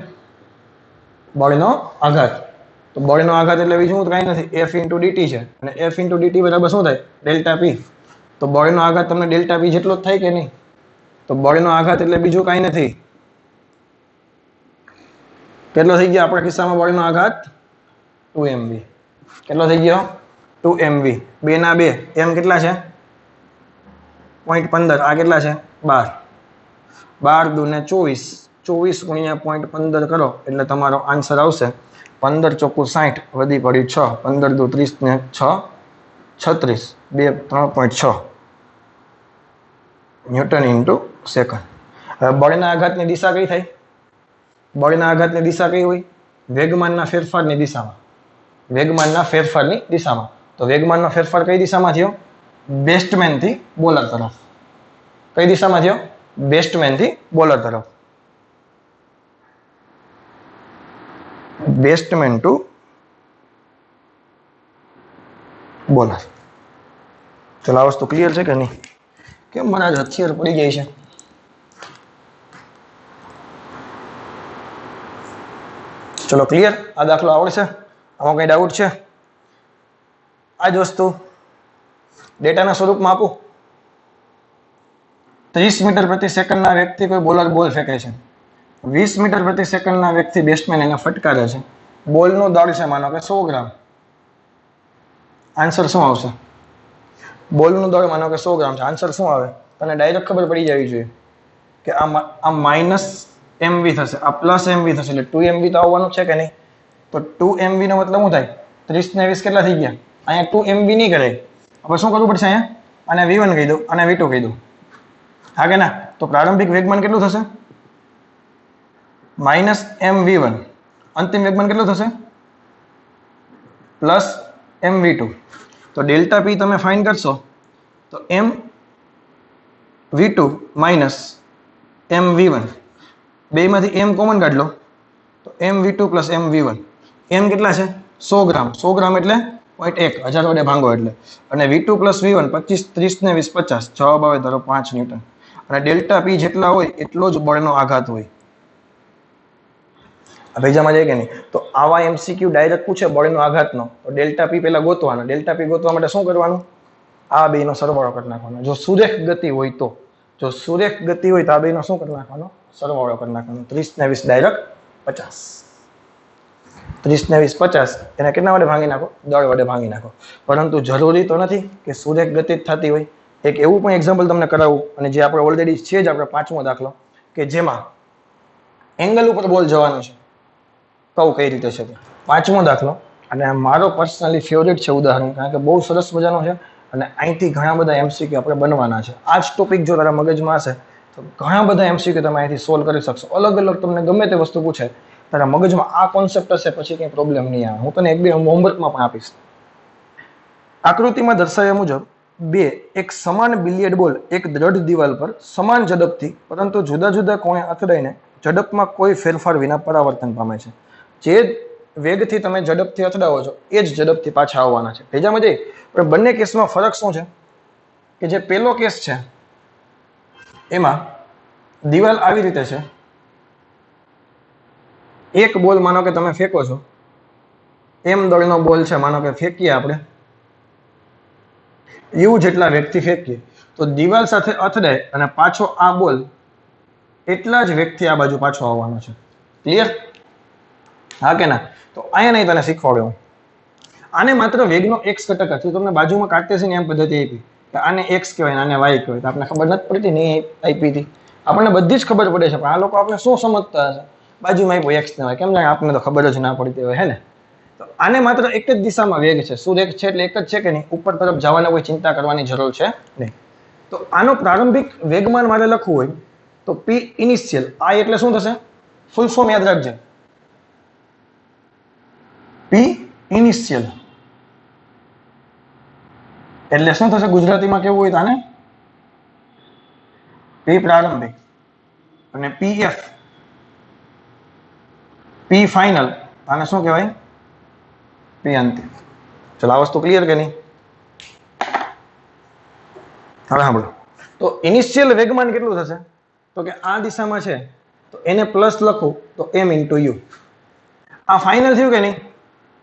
બળનો આઘાત. તો બળનો આઘાત એટલે બીજું કાંઈ નથી, F × dt છે. અને F × dt બરાબર શું થાય? Delta P. તો બળનો આઘાત તમને ડેલ્ટા P જેટલો જ થાય કે નહીં? તો બળનો આઘાત એટલે બીજું કાંઈ નથી. કેટલો થઈ ગયો આપણા કિસ્સામાં બળનો આઘાત? 2mv. કેટલો થઈ ગયો? 2mv. 2 ના 2 એમ કેટલા છે? 0.15. આ કેટલા છે? 12. 12 દુ ને 24. 24 × 0.15 કરો એટલે તમારો આન્સર આવશે 15 ચોખ્ખું 60 વધી પડ્યું 6. 15 દુ 30 ને 6 36. 2 3.6 ન્યૂટન ઇન્ટુ સેકન્ડ. હવે બળના આઘાતની દિશા કઈ થાય? બળના આઘાતની દિશા કઈ હોય? વેગમાનના ફેરફારની દિશામાં. વેગમાનના ફેરફારની દિશામાં. તો વેગમાનનો ફેરફાર કઈ દિશામાં થયો? બેસ્ટમેન થી બોલર તરફ. કઈ દિશામાં થયો? બેસ્ટમેન થી બોલર તરફ. Batsman to bowler. ચલો આ વસ્તુ ક્લિયર છે કે નહીં? કેમ મને આજ હથિયાર પડી જાય છે? ચલો ક્લિયર? આ દાખલો આવડશે? આમાં કઈ ડાઉટ છે? આ જ વસ્તુ ડેટાના સ્વરૂપમાં આપું. 30 મીટર પ્રતિ સેકન્ડના વેગથી કોઈ બોલર બોલ ફેંકે છે. 20 મીટર પ્રતિ સેકન્ડના વેગથી બેટ્સમેન એને ફટકારે છે. બોલનું દળ છે માનો કે 100 ગ્રામ. આન્સર શું આવશે? બોલનું દળ માનો કે 100 ગ્રામ છે. આન્સર શું આવે? તને ડાયરેક્ટ ખબર પડી જવી જોઈએ કે આ -mv થશે, આ +mv થશે, એટલે 2mv તો આવવાનું છે કે નહીં? તો 2mv નો મતલબ શું થાય? 30 ને 20 કેટલા થઈ ગયા? અહીંયા 2mv નહીં કરાય. હવે શું કરવું પડશે? અહીંયા અને v1 કહી દઉં અને v2 કહી દઉં. હા કે ના? તો પ્રારંભિક વેગમાન કેટલું થશે? Minus mv1. અંતિમ વેગમાન કેટલું થશે? Plus mv2. તો ડેલ્ટા પી તમે ફાઇન્ડ કરશો તો mv2 માઇનસ mv1, બેમાંથી m કોમન કાઢ લો તો mv2 પ્લસ mv1. m કેટલા છે? 100 ગ્રામ. 100 ગ્રામ એટલે 0.1, 1000 વડે ભાંગો એટલે. અને v2 પ્લસ v1 25, 30 ને 20 50, જવાબ આવે ધારો 5 ન્યૂટન. અને ડેલ્ટા પી જેટલા હોય એટલો જ બળનો આઘાત હોય. ભેજામાં જાય કે નહીં? તો આવા એમસીક્યુ ડાયરેક્ટ પૂછે બળનો આઘાતનો, તો ડેલ્ટા પી પહેલા ગોતવાનો. ડેલ્ટા પી ગોતવા માટે શું કરવાનું? આ બેનો સરવાળો કરી નાખવાનો. જો સુરેખ ગતિ હોય તો, જો સુરેખ ગતિ હોય તો આ બેનો શું કરી નાખવાનો? સરવાળો કરી નાખવાનો. 30 ને 20 ડાયરેક્ટ 50. 30 ને 20 50, એને કેટલા વડે ભાંગી નાખો? દળ વડે ભાંગી નાખો. પરંતુ જરૂરી તો નથી કે સુરેખ ગતિ જ થતી હોય. એક એવું પણ એક્ઝામ્પલ તમને કરાવું, અને જે આપણે ઓલરેડી છે જ આપણે 5મો દાખલો, કે જેમાં એંગલ ઉપર બોલ જવાનો છે. કહું કઈ રીતે છે તે. 5મો દાખલો, અને મારો પર્સનલી ફેવરેટ છે ઉદાહરણ, કારણ કે બહુ સરસ મજાનો છે અને અહીંથી ઘણા બધા એમસીક્યુ આપણે બનવાના છે. આ જ ટોપિક જો તારા મગજમાં હશે તો ઘણા બધા એમસીક્યુ તમે અહીંથી સોલ્વ કરી શકશો. અલગ અલગ તમને ગમે તે વસ્તુ પૂછે, તારા મગજમાં આ કોન્સેપ્ટ હશે પછી કંઈ પ્રોબ્લેમ નહીં આવે. હું તને એક બે હોમવર્કમાં પણ આપીશ. આકૃતિમાં દર્શાવ્યા મુજબ બે એક સમાન બિલિયર્ડ બોલ એક દ્રઢ દિવાલ પર સમાન ઝડપથી પરંતુ જુદા જુદા કોણે અથડાઈને ઝડપમાં કોઈ ફેરફાર વિના પરાવર્તન પામે છે. જે વેગથી તમે ઝડપથી અથડાવો છો એ જ ઝડપથી પાછા આવવાના છે. ભેજામાં જઈ પણ બંને કેસમાં ફરક શું છે? કે જે પહેલો કેસ છે એમાં દિવાલ આવી રીતે છે. એક બોલ માનો કે તમે ફેંકો છો, એમ દળનો બોલ છે, માનો કે ફેંકીએ આપણે યુ જેટલા વેગથી ફેંકીએ તો દિવાલ સાથે અથડાય અને પાછો આ બોલ એટલા જ વેગથી આ બાજુ પાછો આવવાનો છે. ક્લિયર? હા કે ના? તો અહીંયા નહીં તને શીખવાડ્યો. આને માત્ર વેગનો x ઘટક હતું. તમને બાજુમાં કાર્ટેશિયન એમ પદ્ધતિ આપી કે આને x કહેવાય આને y કહેવાય. તો આપણે ખબર નથી પડતી નહીં આપી હતી. આપણને બધી જ ખબર પડે છે, પણ આ લોકો આપણે શું સમજતા હશે? બાજુમાં આપ્યો x ને y, કેમ જાણે આપણને તો ખબર જ ના પડતી હોય, હે ને? તો આને માત્ર એક જ દિશામાં વેગ છે. શું વેગ છે? એટલે એક જ છે કે નહીં? ઉપર તરફ જવાના કોઈ ચિંતા કરવાની જરૂર છે નહીં. તો આનો પ્રારંભિક વેગમાન મારે લખવું હોય તો p ઇનિશિયલ, આ એટલે શું થશે? ફૂલ ફોર્મ યાદ રાખજે. p ઇનિશિયલ એટલે શું થશે? ગુજરાતીમાં કેવું હોય તો આને p પ્રારંભિક, અને pf p ફાઇનલ, આને શું કહેવાય? p અંતિમ. ચલો આ વસ્તુ ક્લિયર કે નહીં? હવે સાંભળો. તો ઇનિશિયલ વેગમાન કેટલું થશે? તો કે આ દિશામાં છે તો એને પ્લસ લખું તો m ઇન્ટુ યુ. આ ફાઇનલ થયું કે નહીં?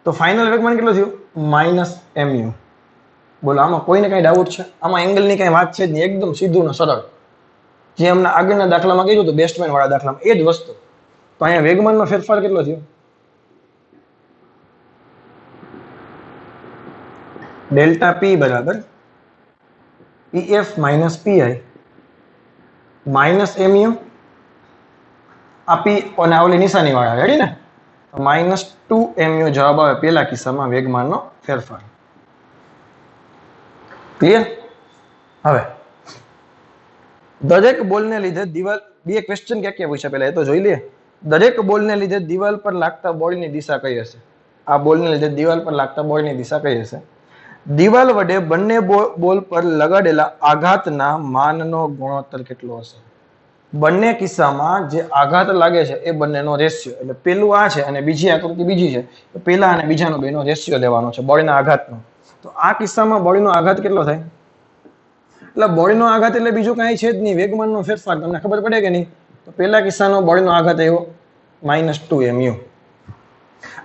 તો ફાઇનલ વેગમાન કેટલું થયું? Minus mu. બોલો આમાં કોઈને કઈ ડાઉટ છે? આમાં એંગલની કઈ વાત છે જ નહીં, એકદમ સીધું ને સરળ. જે અમને આગળના દાખલામાં કીધું હતું બેસ્ટમેન વાળા દાખલામાં, એ જ વસ્તુ. તો અહીંયા વેગમાનનો ફેરફાર કેટલો થયો? ડેલ્ટા પી બરાબર pf minus pi minus mu. આ p અને ઓલી નિશાની વાળા, રેડી ને? માઇનસ 2 mu જવાબ આવે પેલા કિસ્સામાં વેગમાનનો ફેરફાર. ક્લિયર? હવે દરેક બોલને લીધે દિવાલ, બે ક્વેશ્ચન ક્યાં પૂછ્યા પહેલા એ તો જોઈ લે. દરેક બોલને લીધે દિવાલ પર લાગતા બળની દિશા કઈ હશે? આ બોલને લીધે દિવાલ પર લાગતા બળની દિશા કઈ હશે? દિવાલ વડે બંને બોલ પર લગાડેલા આઘાતના માનનો ગુણોત્તર કેટલો હશે? બંને કિસ્સામાં જે આઘાત લાગે છે એ બંનેનો રેશિયો, એટલે પેલું આ છે અને બીજી આકૃતિ બીજી છે, તો પેલા અને બીજાનો બેનો રેશિયો લેવાનો છે બળના આઘાતનો. તો આ કિસ્સામાં બળનો આઘાત કેટલો થાય? એટલે બળનો આઘાત એટલે બીજું કાંઈ છે જ નહીં, વેગમાનનો ફેરફાર. તમને ખબર પડે કે નહીં? તો પેલા કિસ્સાનો બળનો આઘાત આવ્યો -2 mu.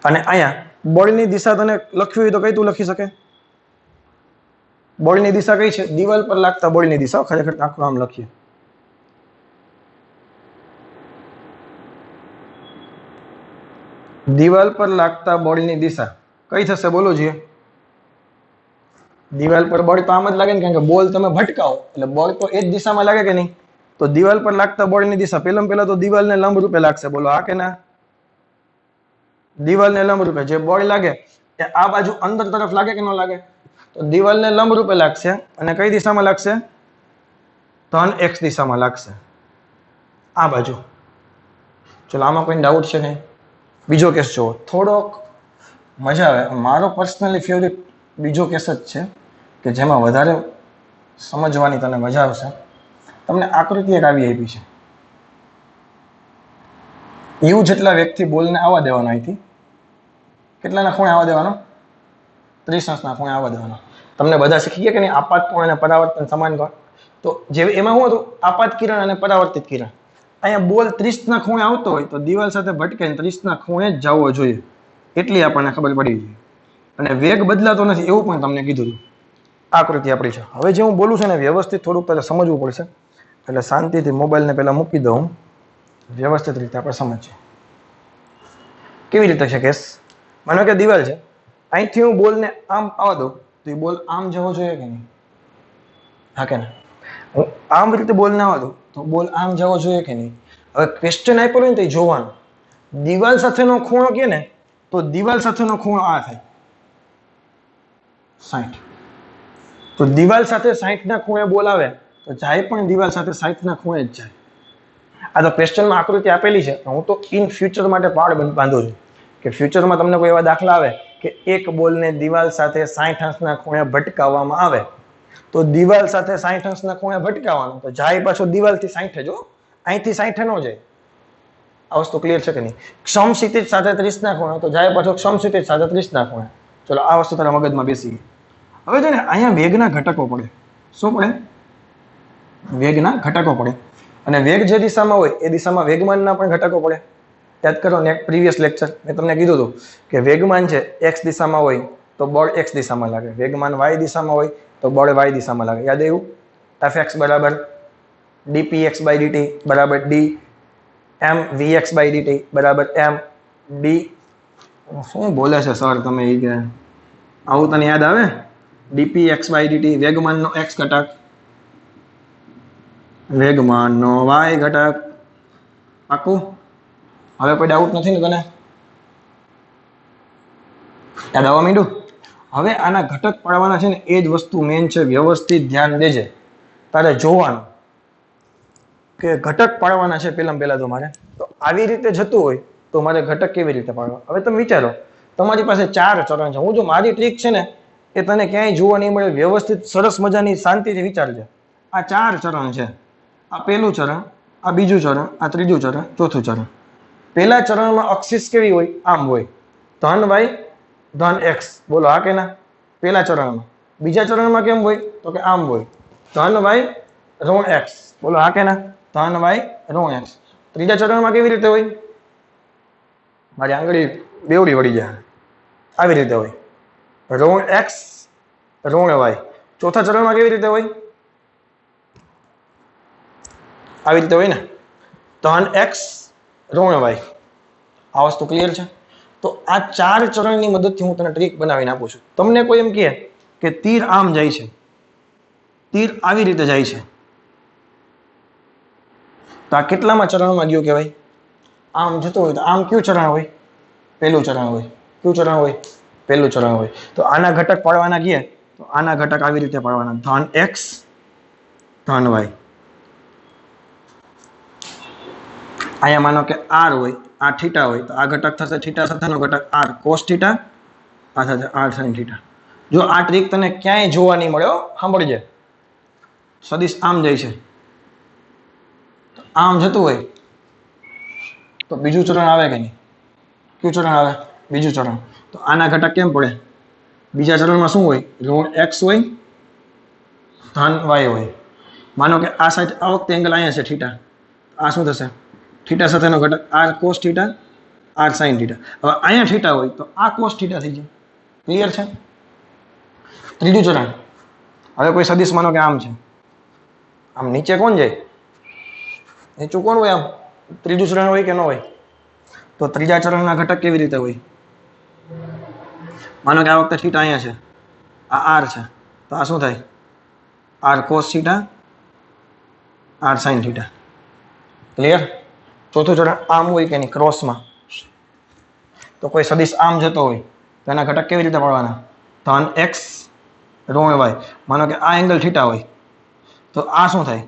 અને અહીંયા બળની દિશા તને લખવી હોય તો કઈ તું લખી શકે? બળની દિશા કઈ છે? દિવાલ પર લાગતા બળની દિશા. ખરેખર આખું આમ લખીએ. દિવાલ પર લાગતા બળની દિશા કઈ થશે? બોલો જોઈએ. દિવાલ પર બળ તો આમ જ લાગે ને, કારણ કે બોલ તમે ભટકાવો એટલે બળ તો એ જ દિશામાં લાગે કે નહીં? તો દિવાલ પર લાગતા બળની દિશા પહેલા તો દિવાલને લંબ રૂપે લાગશે. બોલો આ કે ના? દિવાલને લંબ રૂપે જે બળ લાગે એ આ બાજુ અંદર તરફ લાગે કે ન લાગે? તો દિવાલને લંબ રૂપે લાગશે. અને કઈ દિશામાં લાગશે? તો ધન એક્સ દિશામાં લાગશે આ બાજુ. ચલો આમાં કોઈ ડાઉટ છે નહીં? બીજો કેસ જુઓ, થોડોક મજા આવે. મારો પર્સનલી ફેવરિટ બીજો કેસ જ છે કે જેમાં વધારે સમજવાની તને મજા આવશે. તમને આકૃતિ એક આવી આપી છે. યુ જેટલા વ્યક્તિ બોલને આવવા દેવાનો, અહીંથી કેટલાના ખૂણે આવવા દેવાનો? 30 ખૂણે આવવા દેવાનો. તમને બધા શીખી ગયા કે નહીં? આપાત કોણ અને પરાવર્તન સમાન કોણ? તો જે એમાં શું હતું? આપાત કિરણ અને પરાવર્તિત કિરણ. અહીંયા બોલ 30 ખૂણે આવતો હોય તો દિવાલ સાથે ભટકે 30 ખૂણે જ જવો જોઈએ, એટલી આપણને ખબર પડી જોઈએ. અને વેગ બદલાતો નથી એવું પણ તમને કીધું હતું. આકૃતિ આપણી છે. હવે જે હું બોલું છું ને વ્યવસ્થિત થોડુંક તારે સમજવું પડશે, એટલે શાંતિથી મોબાઈલને પહેલા મૂકી દઉં, વ્યવસ્થિત રીતે આપણે સમજીએ. કેવી રીતે છે કેસ? માનો કે દિવાલ છે, અહીંથી હું બોલને આમ આવવા દઉં તો એ બોલ આમ જવો જોઈએ કે નહીં? હા કે ના? હું આમ રીતે બોલને આવવા દઉં તો બોલ આમ જવો જોઈએ કે નહીં? હવે ક્વેશ્ચન આપ્યો હોય ને તો જોવાનું. દિવાલ સાથેનો ખૂણો કે ને તો દિવાલ સાથેનો ખૂણો આ થાય 60. તો દિવાલ સાથે 60 ખૂણે બોલ આવે તો જાય પણ દિવાલ સાથે 60 ખૂણે જ જાય. આ તો ક્વેશ્ચનમાં આકૃતિ આપેલી છે. હું તો ઇન ફ્યુચર માટે પાડ બાંધું છું કે ફ્યુચરમાં તમને કોઈ એવા દાખલા આવે કે એક બોલને દિવાલ સાથે 60 ખૂણે ભટકાવવામાં આવે તો દિવાલ સાથે 60 ખૂણે ભટકાવવાનો તો જાય પાછો દિવાલથી 60 જો, અહીંથી 60 નો જાય. આ વસ્તુ ક્લિયર છે કે નહીં? સમક્ષિતિજ સાથે 30 ખૂણે તો જાય પાછો સમક્ષિતિજ સાથે 30 ખૂણે. ચલો આ વસ્તુ તારા મગજમાં બેસી ગઈ. હવે જો ને અહીંયા વેગના ઘટકો પડે. શું પડે? વેગના ઘટકો પડે. અને વેગ જે દિશામાં હોય એ દિશામાં વેગમાનના પણ ઘટકો પડે. યાદ કરો ને પ્રીવિયસ લેક્ચર મેં તમને કીધું હતું કે વેગમાન છે એક્સ દિશામાં હોય તો બળ એક્સ દિશામાં લાગે, વેગમાન વાય દિશામાં હોય તો બળ વાય દિશામાં લાગે. યાદ આવ્યું? Fx બરાબર dpx by dt બરાબર d m vx by dt બરાબર m d. શું બોલે છે સર તમે? એ કે આવું તને યાદ આવે? dpx by dt વેગમાનનો x ઘટક, વેગમાનનો y ઘટક. પાકું? હવે કોઈ ડાઉટ નથી ને તને? યાદ આવવા માંડ્યું? હવે આના ઘટક પાડવાના છે ને એ જ વસ્તુ મેન છે. વ્યવસ્થિત ધ્યાન દેજે. તારે જોવાનું કે ઘટક પાડવાના છે પહેલા તો મારે. તો આવી રીતે જતું હોય તો મારે ઘટક કેવી રીતે પાડવા? હવે તમે વિચારો, તમારી પાસે 4 ચરણ છે. હું જો મારી ટ્રીક છે ને એ તને ક્યાંય જોવા નહીં મળે. વ્યવસ્થિત સરસ મજાની શાંતિથી વિચારજે. આ 4 ચરણ છે. આ પહેલું ચરણ, આ બીજું ચરણ, આ ત્રીજું ચરણ, ચોથું ચરણ. પહેલા ચરણમાં અક્ષિસ કેવી હોય? આમ હોય. ધન વાય ધન એક્સ. બોલો હા કે ના? પહેલા ચરણમાં. બીજા ચરણમાં કેમ હોય? તો કે આમ હોય. ધન વાય ઋણ એક્સ. બોલો હા કે ના? ધન વાય ઋણ એક્સ. ત્રીજા ચરણમાં કેવી રીતે હોય? મારી આંગળી બેવડી વળી જાય. આવી રીતે હોય. ઋણ એક્સ ઋણ વાય. ચોથા ચરણમાં કેવી રીતે હોય? આવી રીતે હોય ને, ધન એક્સ ઋણ વાય. આ વસ્તુ ક્લિયર છે? તો આ 4 ચરણની મદદથી હું તને ટ્રીક બનાવીને આપું છું. તમને કોઈ એમ કહે કે તીર આમ જાય છે, તીર આવી રીતે જાય છે, તો આ કેટલામાં ચરણમાં ગયો કહેવાય? આમ જતો હોય તો આમ કયું ચરણ હોય? પહેલું ચરણ હોય. કયું ચરણ હોય? પહેલું ચરણ હોય. તો આના ઘટક પાડવાના ગયા તો આના ઘટક આવી રીતે પાડવાના. ધન એક્સ ધન વાય. અહીંયા માનો કે આર હોય, આ થીટા હોય તો આ ઘટક થશે થીટા સાથેનો ઘટક આર કોસ થીટા, આ સાથે આર સાઇન થીટા. જો આ ટ્રીક તને ક્યાંય જોવા નહીં મળે, સાંભળજે. સદિશ આમ જાય છે, આમ જતું હોય તો બીજું ચરણ આવે કે નહીં? કયું ચરણ આવે? બીજું ચરણ. તો આના ઘટક કેમ પડે? બીજા ચરણમાં શું હોય? ઋણ એક્સ હોય, ધન વાય હોય. માનો કે આ સાઈડ આ વખતે એંગલ અહીંયા છે થીટા, આ શું થશે? થીટા સાથેનો ઘટક R cos theta, R sine theta. હવે અહીંયા થીટા હોય તો આ કોસ થીટા થઈ જાય. ક્લિયર છે? ત્રીજું ચરણ. હવે કોઈ સદિશ માનો કે આમ છે, આમ નીચે કોણ જાય? નીચું કોણ હોય? આમ ત્રીજું ચરણ હોય કે ન હોય? તો ત્રીજા ચરણના ઘટક કેવી રીતે હોય? માનો કે આ વખતે થીટા અહીંયા છે, આ આર છે, તો આ શું થાય? R cos theta, R sine theta. Clear? ચોથું ચરણ આમ હોય કે નહીં? ક્રોસમાં. તો કોઈ સદિશ આમ જતો હોય તો એના ઘટક કેવી રીતે પાડવાના? ધન એક્સ ઋણ વાય. માનો કે આ એંગલ થીટા હોય તો આ શું થાય?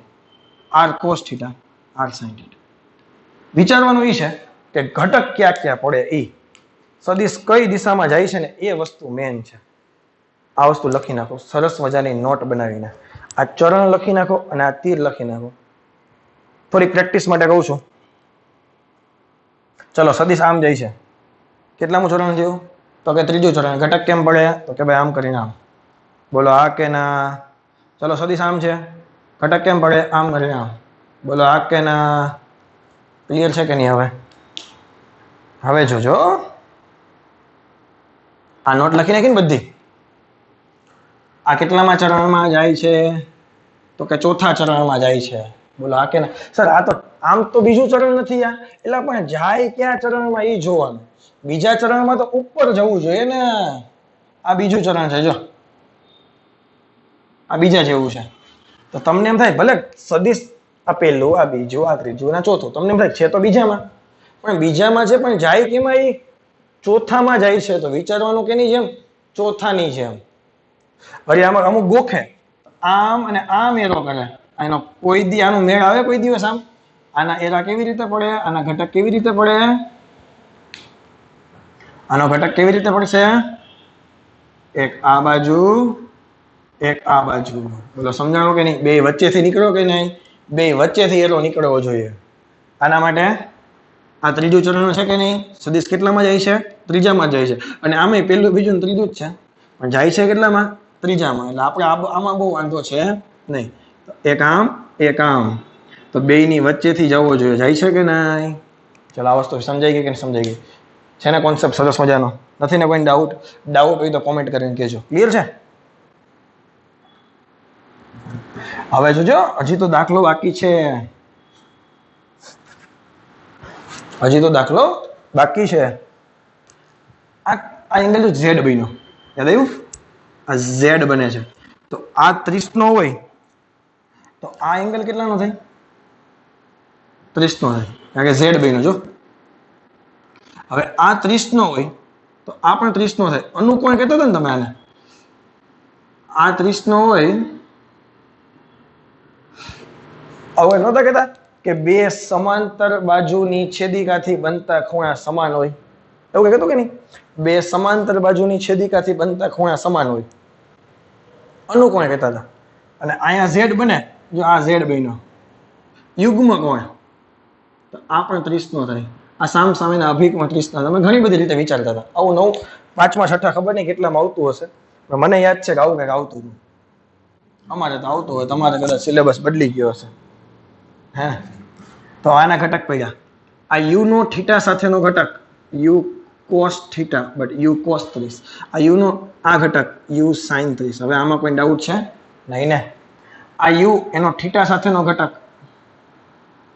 R cos theta R sine theta. વિચારવાનું એ છે કે ઘટક ક્યાં ક્યાં પડે એ સદિશ કઈ દિશામાં જાય છે ને એ વસ્તુ મેન છે. આ વસ્તુ લખી નાખો સરસ મજાની નોટ બનાવીને. આ ચરણ લખી નાખો અને આ તીર લખી નાખો. થોડી પ્રેક્ટિસ માટે કહું છું. ચલો સદિશ આમ જાય છે. કેટલામું ચરણ થયું? તો કે ત્રીજું ચરણ. ઘટક કેમ પડે? તો કે ભાઈ આમ કરીને આમ. બોલો આ કે ના? ચલો સદિશ આમ છે. ઘટક કેમ પડે? આમ કરીને આમ. બોલો આ કે ના? ક્લિયર છે કે નહીં? હવે જોજો આ નોટ લખી નાખી ને બધી. આ કેટલામાં ચરણમાં જાય છે? તો કે ચોથા ચરણમાં જાય છે. બોલો આ કે ના? સર આ તો આમ તો બીજું ચરણ નથી આ. એટલે પણ જાય ક્યાં ચરણમાં એ જોવાનું. બીજા ચરણમાં તો ઉપર જવું જોઈએ ને. આ બીજું ચરણ છે જો. આ બીજા જેવું છે. તો તમને એમ થાય ભલે સદિશ આ પહેલું, આ બીજું, આ ત્રીજું અને ચોથું. તમને એમ થાય છે તો બીજામાં. પણ બીજામાં છે પણ જાય કેમાં? એ ચોથામાં જાય છે. તો વિચારવાનું કેની જેમ? ચોથાની જેમ. વળી આમાં અમુક ગોખે આમ અને આમ એરો કરે. એનો કોઈ દી આનું મેળ આવે કોઈ દિવસ? આમ આના એરા કેવી રીતે પડે? આના ઘટક કેવી રીતે પડે? આનો ઘટક કેવી રીતે પડશે? એક આ બાજુ, એક આ બાજુ. બોલો સમજાણું કે નહીં? બે વચ્ચેથી નીકળો કે નહીં? બે વચ્ચેથી એરો નીકળવો જોઈએ. આના માટે આ ત્રીજું ચરણ છે કે નહીં? સદિશ કેટલામાં જાય છે? ત્રીજામાં જાય છે. અને આમાં પેલું બીજું ને ત્રીજું જ છે પણ જાય છે કેટલામાં? ત્રીજામાં. એટલે આપણે આમાં બહુ વાંધો છે નહીં. એક આમ એક આમ. તો બે ની વચ્ચેથી જવો જોઈએ. જાય છે કે નહીં? ચલો આ વસ્તુ સમજાઈ ગઈ કે નહીં સમજાઈ ગઈ? છે ને કોન્સેપ્ટ સરસ મજાનો? નથી ને કોઈ ડાઉટ? ડાઉટ હોય તો કોમેન્ટ કરીને કહેજો. ક્લિયર છે? હવે જોજો હજી તો દાખલો બાકી છે. હજી તો દાખલો બાકી છે. આ એંગલ જો ઝેડ બન્યો. યાદ આવ્યું? આ ઝેડ બને છે. તો આ 30 નો હોય તો આ એંગલ કેટલાનો થાય? 30 નો થાય. કારણ કે ઝેડ બન્યો જો. હવે આ 30 નો હોય તો આ પણ 30 નો થાય. અનુકોણ કહેતો હતો ને તમે આને. આ 30 નો હોય હવે નહોતા કહેતા કે બે સમાંતર બાજુની છેદિકાથી બનતા ખૂણા સમાન હોય. એવું કહેતો કે નહીં? બે સમાંતર બાજુની છેદિકાથી બનતા ખૂણા સમાન હોય. અનુકોણ કહેતા હતા. અને અહીંયા ઝેડ બને. જો આ ઝેડ બન્યો. યુગ્મ કોણ? તો આ પણ 30 નો થાય. આ સામ સામેના અભિકમાં 30 ના. તમે ઘણી બધી રીતે વિચારતા હતા. આવું નવું 5મા 6ઠા ખબર નહીં કેટલામાં આવતું હશે. પણ મને યાદ છે કે આવું કંઈક આવતું હતું. અમારે તો આવતું હોય. તમારે કદાચ સિલેબસ બદલી ગયો હશે. હે તો આના ઘટક પડ્યા. આ યુ નો થીટા સાથેનો ઘટક you cos theta but you cos 30. આ યુ નો આ ઘટક યુ સાઇન 30. હવે આમાં કોઈ ડાઉટ છે? નહીં ને? આ યુ એનો થીટા સાથેનો ઘટક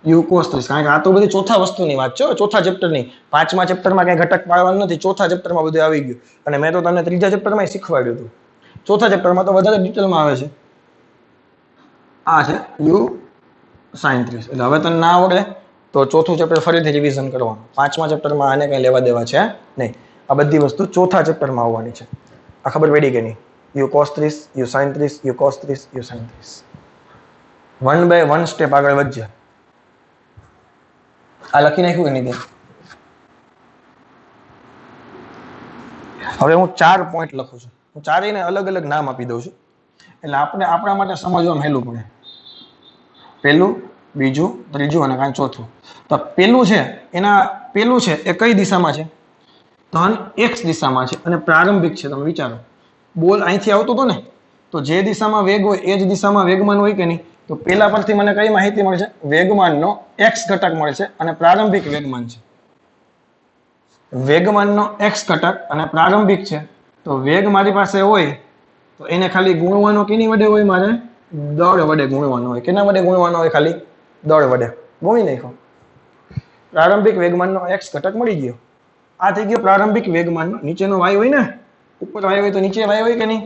યુ કોસ 30. કારણ કે આ તો બધી ચોથા વસ્તુની વાત છે. ચોથા ચેપ્ટરની. 5મા ચેપ્ટરમાં કઈ ઘટક પાડવાનું નથી. ચોથા ચેપ્ટરમાં બધું આવી ગયું. અને મેં તો તમને ત્રીજા ચેપ્ટરમાં શીખવાડ્યું હતું. ચોથા ચેપ્ટરમાં તો વધારે ડિટેલમાં આવે છે. આ છે યુ સાઇન 30. એટલે હવે તને ના આવડે તો ચોથું ચેપ્ટર ફરીથી રિવિઝન કરવાનું. 5મા ચેપ્ટરમાં આને કઈ લેવા દેવા છે નહીં. આ બધી વસ્તુ ચોથા ચેપ્ટરમાં આવવાની છે. આ ખબર પડી કે નહીં? U cos 30, u sine 30, u cos 30, u sine 30. 1 by 1 step આગળ વધજે. આ લખી નાખ્યું કે નહીં? હવે હું 4 પોઈન્ટ લખું છું. હું ચારેયને અલગ અલગ નામ આપી દઉં છું. એટલે આપણે આપણા માટે સમજવામાં હેલું પડે. પહેલું, બીજું, ત્રીજું અને કાંઈ ચોથું. તો પેલું છે એ કઈ દિશામાં છે? ધન x દિશામાં છે અને પ્રારંભિક છે. તમે વિચારો બોલ અહીંથી આવતો હતો ને તો જે દિશામાં વેગ હોય એ જ દિશામાં વેગમાન હોય કે નહીં? તો પેલા પરથી મને કઈ માહિતી મળે છે? વેગમાનનો x ઘટક મળે છે અને પ્રારંભિક વેગમાન છે. વેગમાનનો x ઘટક અને પ્રારંભિક છે. તો વેગ મારી પાસે હોય તો એને ખાલી ગુણવાનો કેની વડે હોય? મારે દળ વડે ગુણવાનો હોય. કેના વડે ગુણવાનો હોય? ખાલી દળ વડે. ગુણી નાખો. પ્રારંભિક વેગમાનનો x ઘટક મળી ગયો. આ થઈ ગયો પ્રારંભિક વેગમાનનો. નીચેનો y હોય ને, ઉપર y હોય તો નીચે y હોય કે નહીં?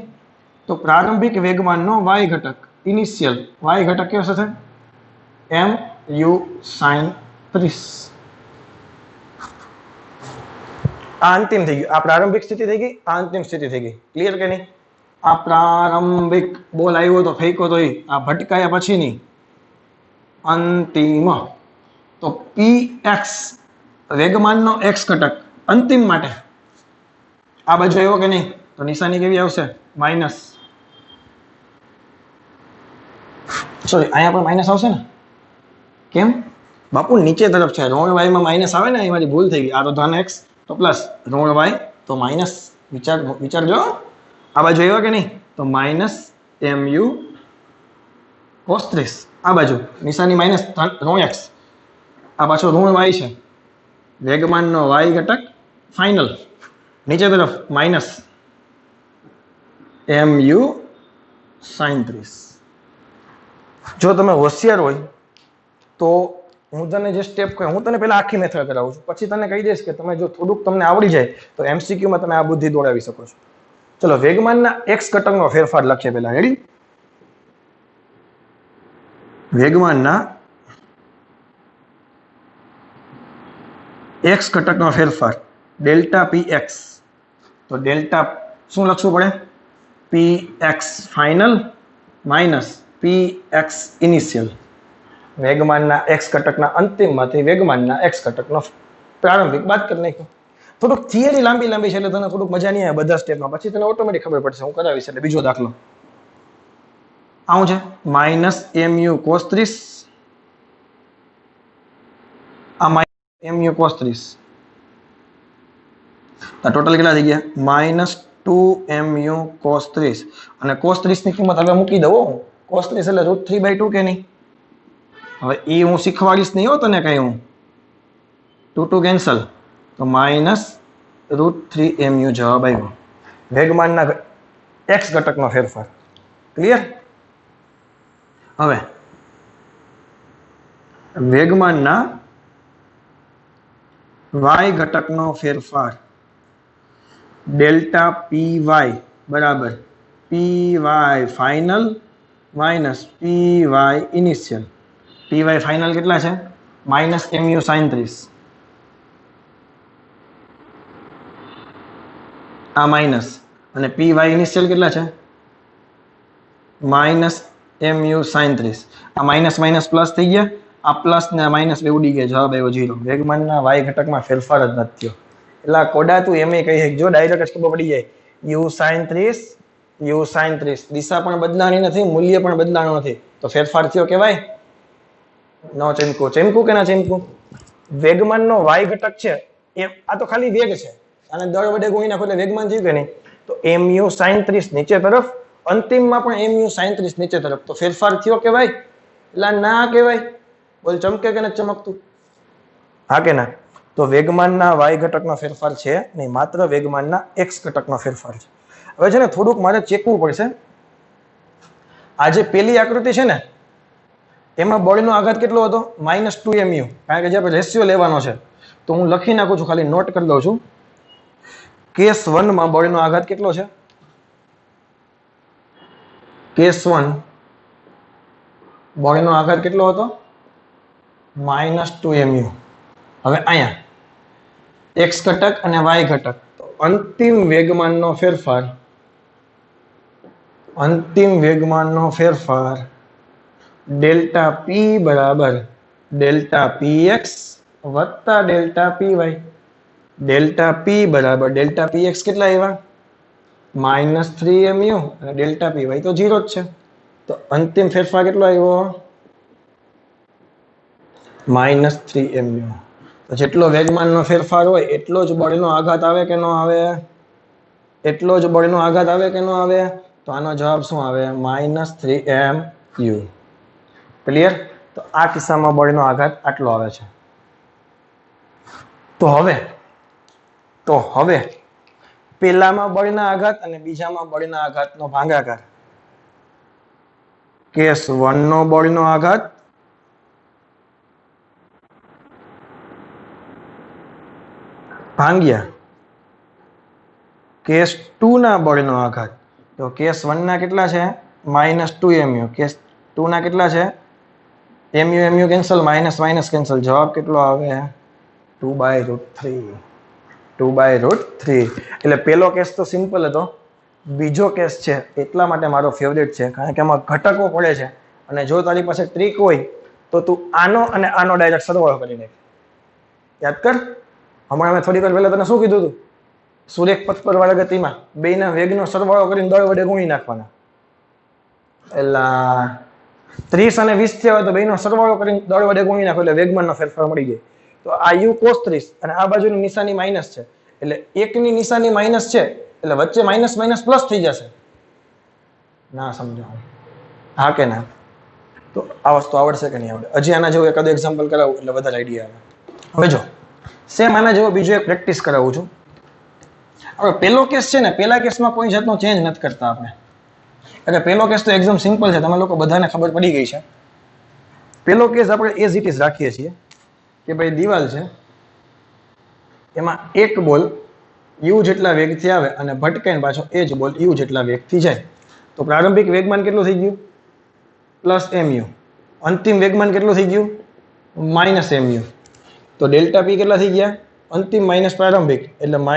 તો પ્રારંભિક વેગમાનનો y ઘટક, ઇનિશિયલ y ઘટક કેવો થશે? m u sin 30. આ અંતિમ થઈ ગયું. આ પ્રારંભિક સ્થિતિ થઈ ગઈ. આ અંતિમ સ્થિતિ થઈ ગઈ. ક્લિયર કે નહીં? આ પ્રારંભિક બોલ આવ્યો તો ફેંકો તો આ ભટકાયા પછી નહીં. અંતિમ, તો px વેગમાનનો x ઘટક અંતિમ માટે આ બાજુ આવ્યો કે નહીં? તો નિશાની કેવી આવશે? માઇનસ. સોરી, અહીંયા પણ માઇનસ આવશે ને? કેમ બાપુ? નીચે તરફ છે, ઋણ y માં માઇનસ આવે ને, એમાંથી ભૂલ થઈ ગઈ. આ તો ધન x તો પ્લસ, ઋણ y તો માઇનસ. વિચારજો, આ બાજુ આવ્યો કે નહીં? તો માઇનસ mu cos 30. આ બાજુ નિશાની માઇનસ ઋણ x, આ પાછો ઋણ y છે. વેગમાનનો y ઘટક ફાઇનલ, નીચે તરફ માઇનસ mu sin 30. જો તમે હોશિયાર હોય તો હું તને જે સ્ટેપ કહું, હું તને પહેલા આખી મેથડ કરાવું છું, પછી તને કહી દઈશ કે તમે જો થોડુંક તમને આવડી જાય તો MCQ માં તમે આ બુદ્ધિ દોડાવી શકો છો. ચલો, વેગમાનના x ઘટકનો ફેરફાર લખીએ પહેલા. રેડી? વેગમાનના x ઘટકનો ફેરફાર ડેલ્ટા px. તો ડેલ્ટા શું લખવું પડે? px final minus px initial. વેગમાનના x ઘટકના અંતિમમાંથી વેગમાનના x ઘટકનો પ્રારંભિક બાદ કરી નાખ્યો. થોડુંક થિયરી લાંબી છે એટલે તને થોડુંક મજા નહીં આવે બધા સ્ટેપમાં, પછી તને ઓટોમેટિક ખબર પડશે. હું કરાવીશ. એટલે બીજો દાખલો આવું છે, માઇનસ mu cos 30. આ માઇનસ mu cos 30, તો ટોટલ કેટલા થઈ ગયા? Minus 2mu cos 30. અને cos 30 ની કિંમત હવે મૂકી દઉં. cos 30 એટલે √3/2 કે નહીં? હવે એ હું શીખવાડીશ નહીં હો તને કઈ. હું 2 કેન્સલ, તો માઇનસ √3mu જવાબ આવ્યો. વેગમાનના x ઘટકનો ફેરફાર. ક્લિયર? હવે વેગમાનના y ઘટકનો ફેરફાર ડેલ્ટા py બરાબર py final minus py initial. py final કેટલા છે? Minus mu sin 30. આ માઇનસ, અને py ઇનિશિયલ કેટલા છે? Minus mu sin 30. આ માઇનસ માઇનસ પ્લસ થઈ ગયા, આ પ્લસ ને માઇનસ બે ઉડી ગયા, જવાબ આવ્યો 0. વેગમાનના y ઘટકમાં ફેરફાર જ નથી થયો. એટલે કોડા તું એમ કહી શકજો, ડાયરેક્ટ જ ખબર પડી જાય. u sin 30, દિશા પણ બદલાણી નથી, મૂલ્ય પણ બદલાણું નથી, તો ફેરફાર થયો કહેવાય? નો ચેમકું. ચેમકું કે ના ચેમકું? વેગમાનનો y ઘટક છે એ આ તો ખાલી વેગ છે, અને દળ વડે ગુણી નાખો એટલે વેગમાન થયું કે નહીં? તો mu sin 30 નીચે તરફ, અંતિમમાં પણ mu sin 30 નીચે તરફ, તો ફેરફાર થયો કહેવાય? એટલે ના કહેવાય. બોલ, ચમકે કે નથી ચમકતું? હા કે ના? તો વેગમાનના y ઘટકનો ફેરફાર છે નહીં, માત્ર વેગમાનના x ઘટકનો ફેરફાર છે. હવે છે ને થોડુંક મારે ચેકવું પડશે. આ જે પેલી આકૃતિ છે ને એમાં બળનો આઘાત કેટલો હતો? -2mu. કારણ કે જે આપણે રેશિયો લેવાનો છે તો હું લખી નાખું છું, ખાલી નોટ કરી દઉં છું. કેસ 1 માં બળનો આઘાત કેટલો છે? કેસ 1 બળનો આઘાત કેટલો હતો? -2mu. હવે અહીંયા x ઘટક અને y ઘટક, તો અંતિમ વેગમાનનો ફેરફાર ડેલ્ટા p બરાબર ડેલ્ટા px વત્તા ડેલ્ટા py. ડેલ્ટા p બરાબર ડેલ્ટા px કેટલા આવ્યા? -3mu, અને ડેલ્ટા py તો 0 જ છે. તો અંતિમ ફેરફાર કેટલો આવ્યો? -3mu. તો જેટલો વેગમાનનો ફેરફાર હોય એટલો જ બળનો આઘાત આવે કે ન આવે? એટલો જ બળનો આઘાત આવે કે ન આવે? તો આનો જવાબ શું આવે? -3mu. ક્લિયર? તો આ કિસ્સામાં બળનો આઘાત આટલો આવે છે. તો હવે પેલામાં બળના આઘાત અને બીજામાં બળના આઘાતનો ભાગાકાર. કેસ 1 નો બળનો આઘાત ભાંગ્યા કેસ 2 ના બળનો આઘાત. તો કેસ 1 ના કેટલા છે? -2mu. કેસ 2 ના કેટલા છે? mu cancel, minus minus cancel, જવાબ કેટલો આવે? 2/√3. એટલે પેલો કેસ તો સિમ્પલ હતો, બીજો કેસ છે એટલા માટે મારો ફેવરેટ છે, કારણ કે એમાં ઘટકો પડે છે. અને જો તારી પાસે ટ્રીક હોય તો તું આનો અને આનો ડાયરેક્ટ સરવાળો કરી નાખ. યાદ કર, હમણાં મેં થોડીક વાર પહેલા તને શું કીધું હતું? સુરેખ પથ પર વાળા ગતિમાં બેના વેગનો સરવાળો કરીને દળ વડે ગુણી નાખવાના. એલા 30 અને 20 થયા હોય તો બેનો સરવાળો કરીને દળ વડે ગુણી નાખો એટલે વેગમાનનો ફેરફાર મળી જાય. તો આ u cos 30 અને આ બાજુની નિશાની માઇનસ છે એટલે એકની નિશાની માઇનસ છે એટલે વચ્ચે માઇનસ માઇનસ પ્લસ થઈ જશે. ના સમજાવ? હા કે ના? તો આ વસ્તુ આવડશે કે નહીં આવડે? હજી આના જેવું એકાદ એક્ઝામ્પલ કરાવું એટલે વધારે આઈડિયા આવે. હવે જો સેમ આના જેવો બીજો એક પ્રેક્ટિસ કરાવું છું. હવે પેલો કેસ છે ને, પેલા કેસમાં કોઈ જાતનો ચેન્જ નથી કરતા આપણે. એટલે પેલો કેસ તો એકદમ સિમ્પલ છે, તમે લોકો બધાને ખબર પડી ગઈ છે. પેલો કેસ આપણે એઝ ઇટ ઇઝ રાખીએ છીએ કે ભાઈ દિવાલ છે, એમાં એક બોલ u જેટલા વેગથી આવે અને ભટકાઈને પાછો એ જ બોલ u જેટલા વેગથી જાય. તો પ્રારંભિક વેગમાન કેટલું થઈ ગયું? +mu. અંતિમ વેગમાન કેટલું થઈ ગયું? -mu. તો ડેલ્ટા પી કેટલા થઈ ગયા? અંતિમ માઇનસ પ્રારંભિક એટલે -mu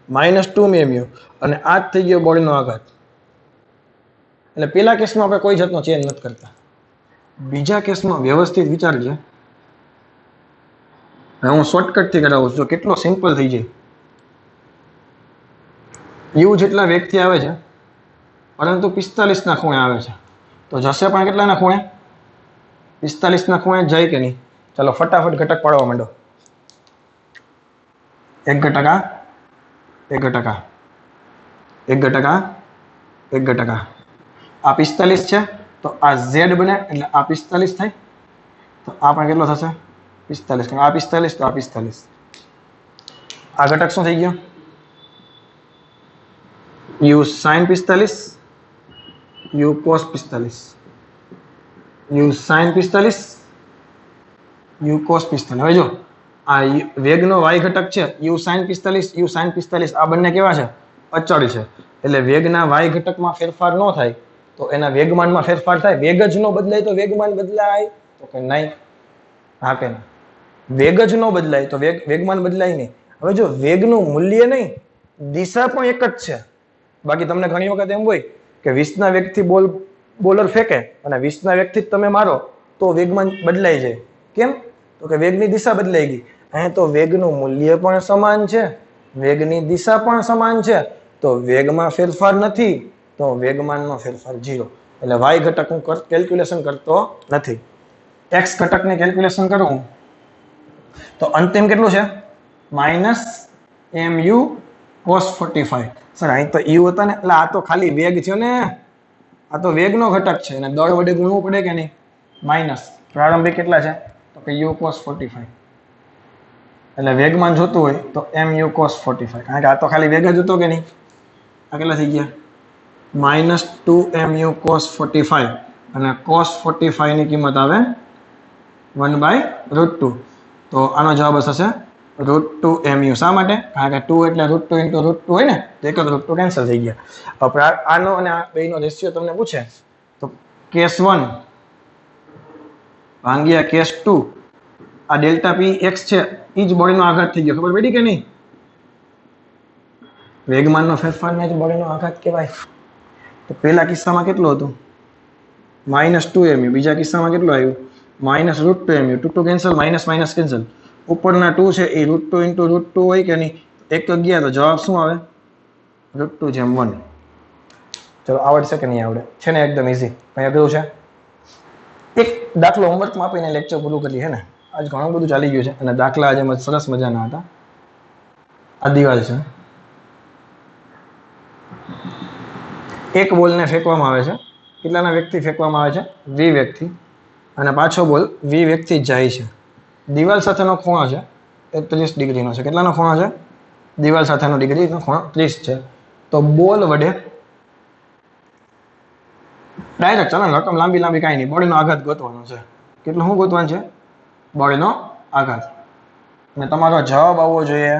-2mu અને આ જ થઈ ગયો બોડીનો આઘાત. એટલે પેલા કેસમાં આપણે કોઈ જાતનો ચેન્જ નથી કરતા. બીજા કેસમાં વ્યવસ્થિત વિચારજે. હવે હું શોર્ટકટથી કરાવું છું, કેટલો સિમ્પલ થઈ જાય. u જેટલા વેગથી આવે છે પરંતુ 45 ના ખૂણે આવે છે, તો જશે પણ કેટલાના ખૂણે? 45 ના ખૂણે જાય કે નહીં? ચાલો ફટાફટ ઘટક પાડવા માંડો. 1 ઘટક આ, 1 ઘટક આ, 1 ઘટક આ, 1 ઘટક આ. આ 45 છે તો આ z બને એટલે આ 45 થાય. તો આ પણ કેટલો થશે? 45. આ 45 તો આ 45. આ ઘટક શું થઈ ગયો? u sin 45, u cos 45, u sin 45, u cos 45. હવે જો આ વેગનો y ઘટક છે u sin 45, u sin 45 આ બંને કેવા છે? અચળ છે. એટલે વેગના y ઘટકમાં ફેરફાર ન થાય તો એના વેગમાનમાં ફેરફાર થાય. વેગ જ ન બદલાય તો વેગમાન બદલાય? તો કે નહીં. હા કે ના? વેગ જ ન બદલાય તો વેગમાન બદલાય નહીં. હવે જો વેગનું મૂલ્ય નહીં, દિશા પણ એક જ છે. બાકી તમને ઘણી વખત એમ હોય કે 20 ના વેગથી બોલર ફેંકે અને 20 ના વેગથી જ તમે મારો તો વેગમાન બદલાઈ જાય. કેમ? તો કે વેગની દિશા બદલાઈ ગઈ. અહીં તો વેગનું મૂલ્ય પણ સમાન છે, વેગની દિશા પણ સમાન છે, તો વેગમાં ફેરફાર નથી, તો વેગમાનનો ફેરફાર 0. એટલે y ઘટક હું કેલ્ક્યુલેશન કરતો નથી. x ઘટકને કેલ્ક્યુલેશન કરું તો અંતિમ કેટલું છે? -mu cos 45. સર અહીં તો u હતા ને, એટલે આ તો ખાલી વેગ થયો ને, આ તો વેગનો ઘટક છે અને દળ વડે ગુણવું પડે કે નહીં? માઇનસ પ્રારંભિક કેટલા છે? તો કે u cos 45. એટલે વેગમાન જોતું હોય તો mu cos 45. કારણ કે આ તો ખાલી વેગ જ હતો કે નહીં? આ કેટલા થઈ ગયા? -2mu cos 45 અને cos 45 ની કિંમત આવે 1/√2. તો આનો જવાબ થશે √2mu. શા માટે? કારણ કે 2 એટલે √2 × √2 હોય ને, તો એક જ √2 કેન્સલ થઈ ગયા. હવે આનો અને આ બેનો રેશિયો તમને પૂછે તો કેસ 1 ભાંગ્યા કેસ 2, આ ડેલ્ટા પી x છે એ જ બોડીનો આઘાત થઈ ગયો. ખબર પડી કે નહીં? વેગમાનનો ફેરફારને જ બોડીનો આઘાત કહેવાય. તો પહેલા કિસ્સામાં કેટલું હતું? -2mu. બીજા કિસ્સામાં કેટલું આવ્યું? -√2mu. 2 cancel, minus minus cancel. ઉપરના 2 છે એ √2 × √2 હોય કે નહીં? 1 ગયા તો જવાબ શું આવે? √2/1. ચલો આવડશે કે નહીં આવડે? છે ને એકદમ ઈઝી. કઈ અઘરું છે? એક દાખલો હોમવર્કમાં આપીને લેક્ચર પૂરું કરીએ છે ને. આજ ઘણું બધું ચાલી ગયું છે અને દાખલા આજે સરસ મજાના હતા. આ દિવાલ છે, એક બોલને ફેંકવામાં આવે છે. કેટલાના વેગથી ફેંકવામાં આવે છે? v વેગથી. અને પાછો બોલ v વેગથી જાય છે. દિવાલ સાથેનો ખૂણો છે એ 30 ડિગ્રીનો છે. કેટલાનો ખૂણો છે? દિવાલ સાથેનો ડિગ્રીનો ખૂણો 30 છે. તો બોલ વડે ડાયરેક્ટ, ચાલો રકમ લાંબી લાંબી કાંઈ નહીં, બોડીનો આઘાત ગોતવાનો છે. કેટલું શું ગોતવાનું છે? બોડીનો આઘાત. અને તમારો જવાબ આવવો જોઈએ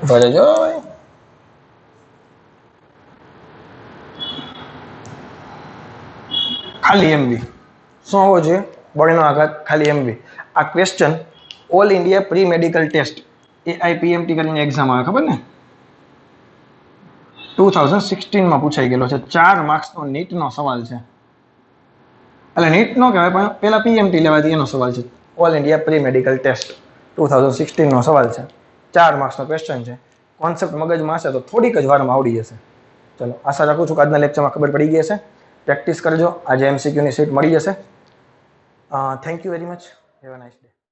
ભલે જો ખાલી MB. શું હોવો જોઈએ? બોડીનો આઘાત ખાલી MB. આ question all India pre medical test AIPMT કરીને એક્ઝામ આવે, ખબર ને? 2016માં પૂછાઈ ગયેલો છે. 4 માર્ક્સનો નીટનો સવાલ છે. એટલે નીટ નો કહેવાય, પણ પેલા PMT લેવાથી એનો સવાલ છે. All India pre medical test 2016નો સવાલ છે. 4 માર્ક્સનો ક્વેશ્ચન છે. કોન્સેપ્ટ મગજમાં હશે તો થોડીક જ વારમાં આવડી જશે. ચલો, આશા રાખું છું કે આજના લેક્ચરમાં ખબર પડી ગઈ હશે. પ્રેક્ટિસ કરજો. આજે MCQની સીટ મળી જશે. Thank you very much. Have a nice day.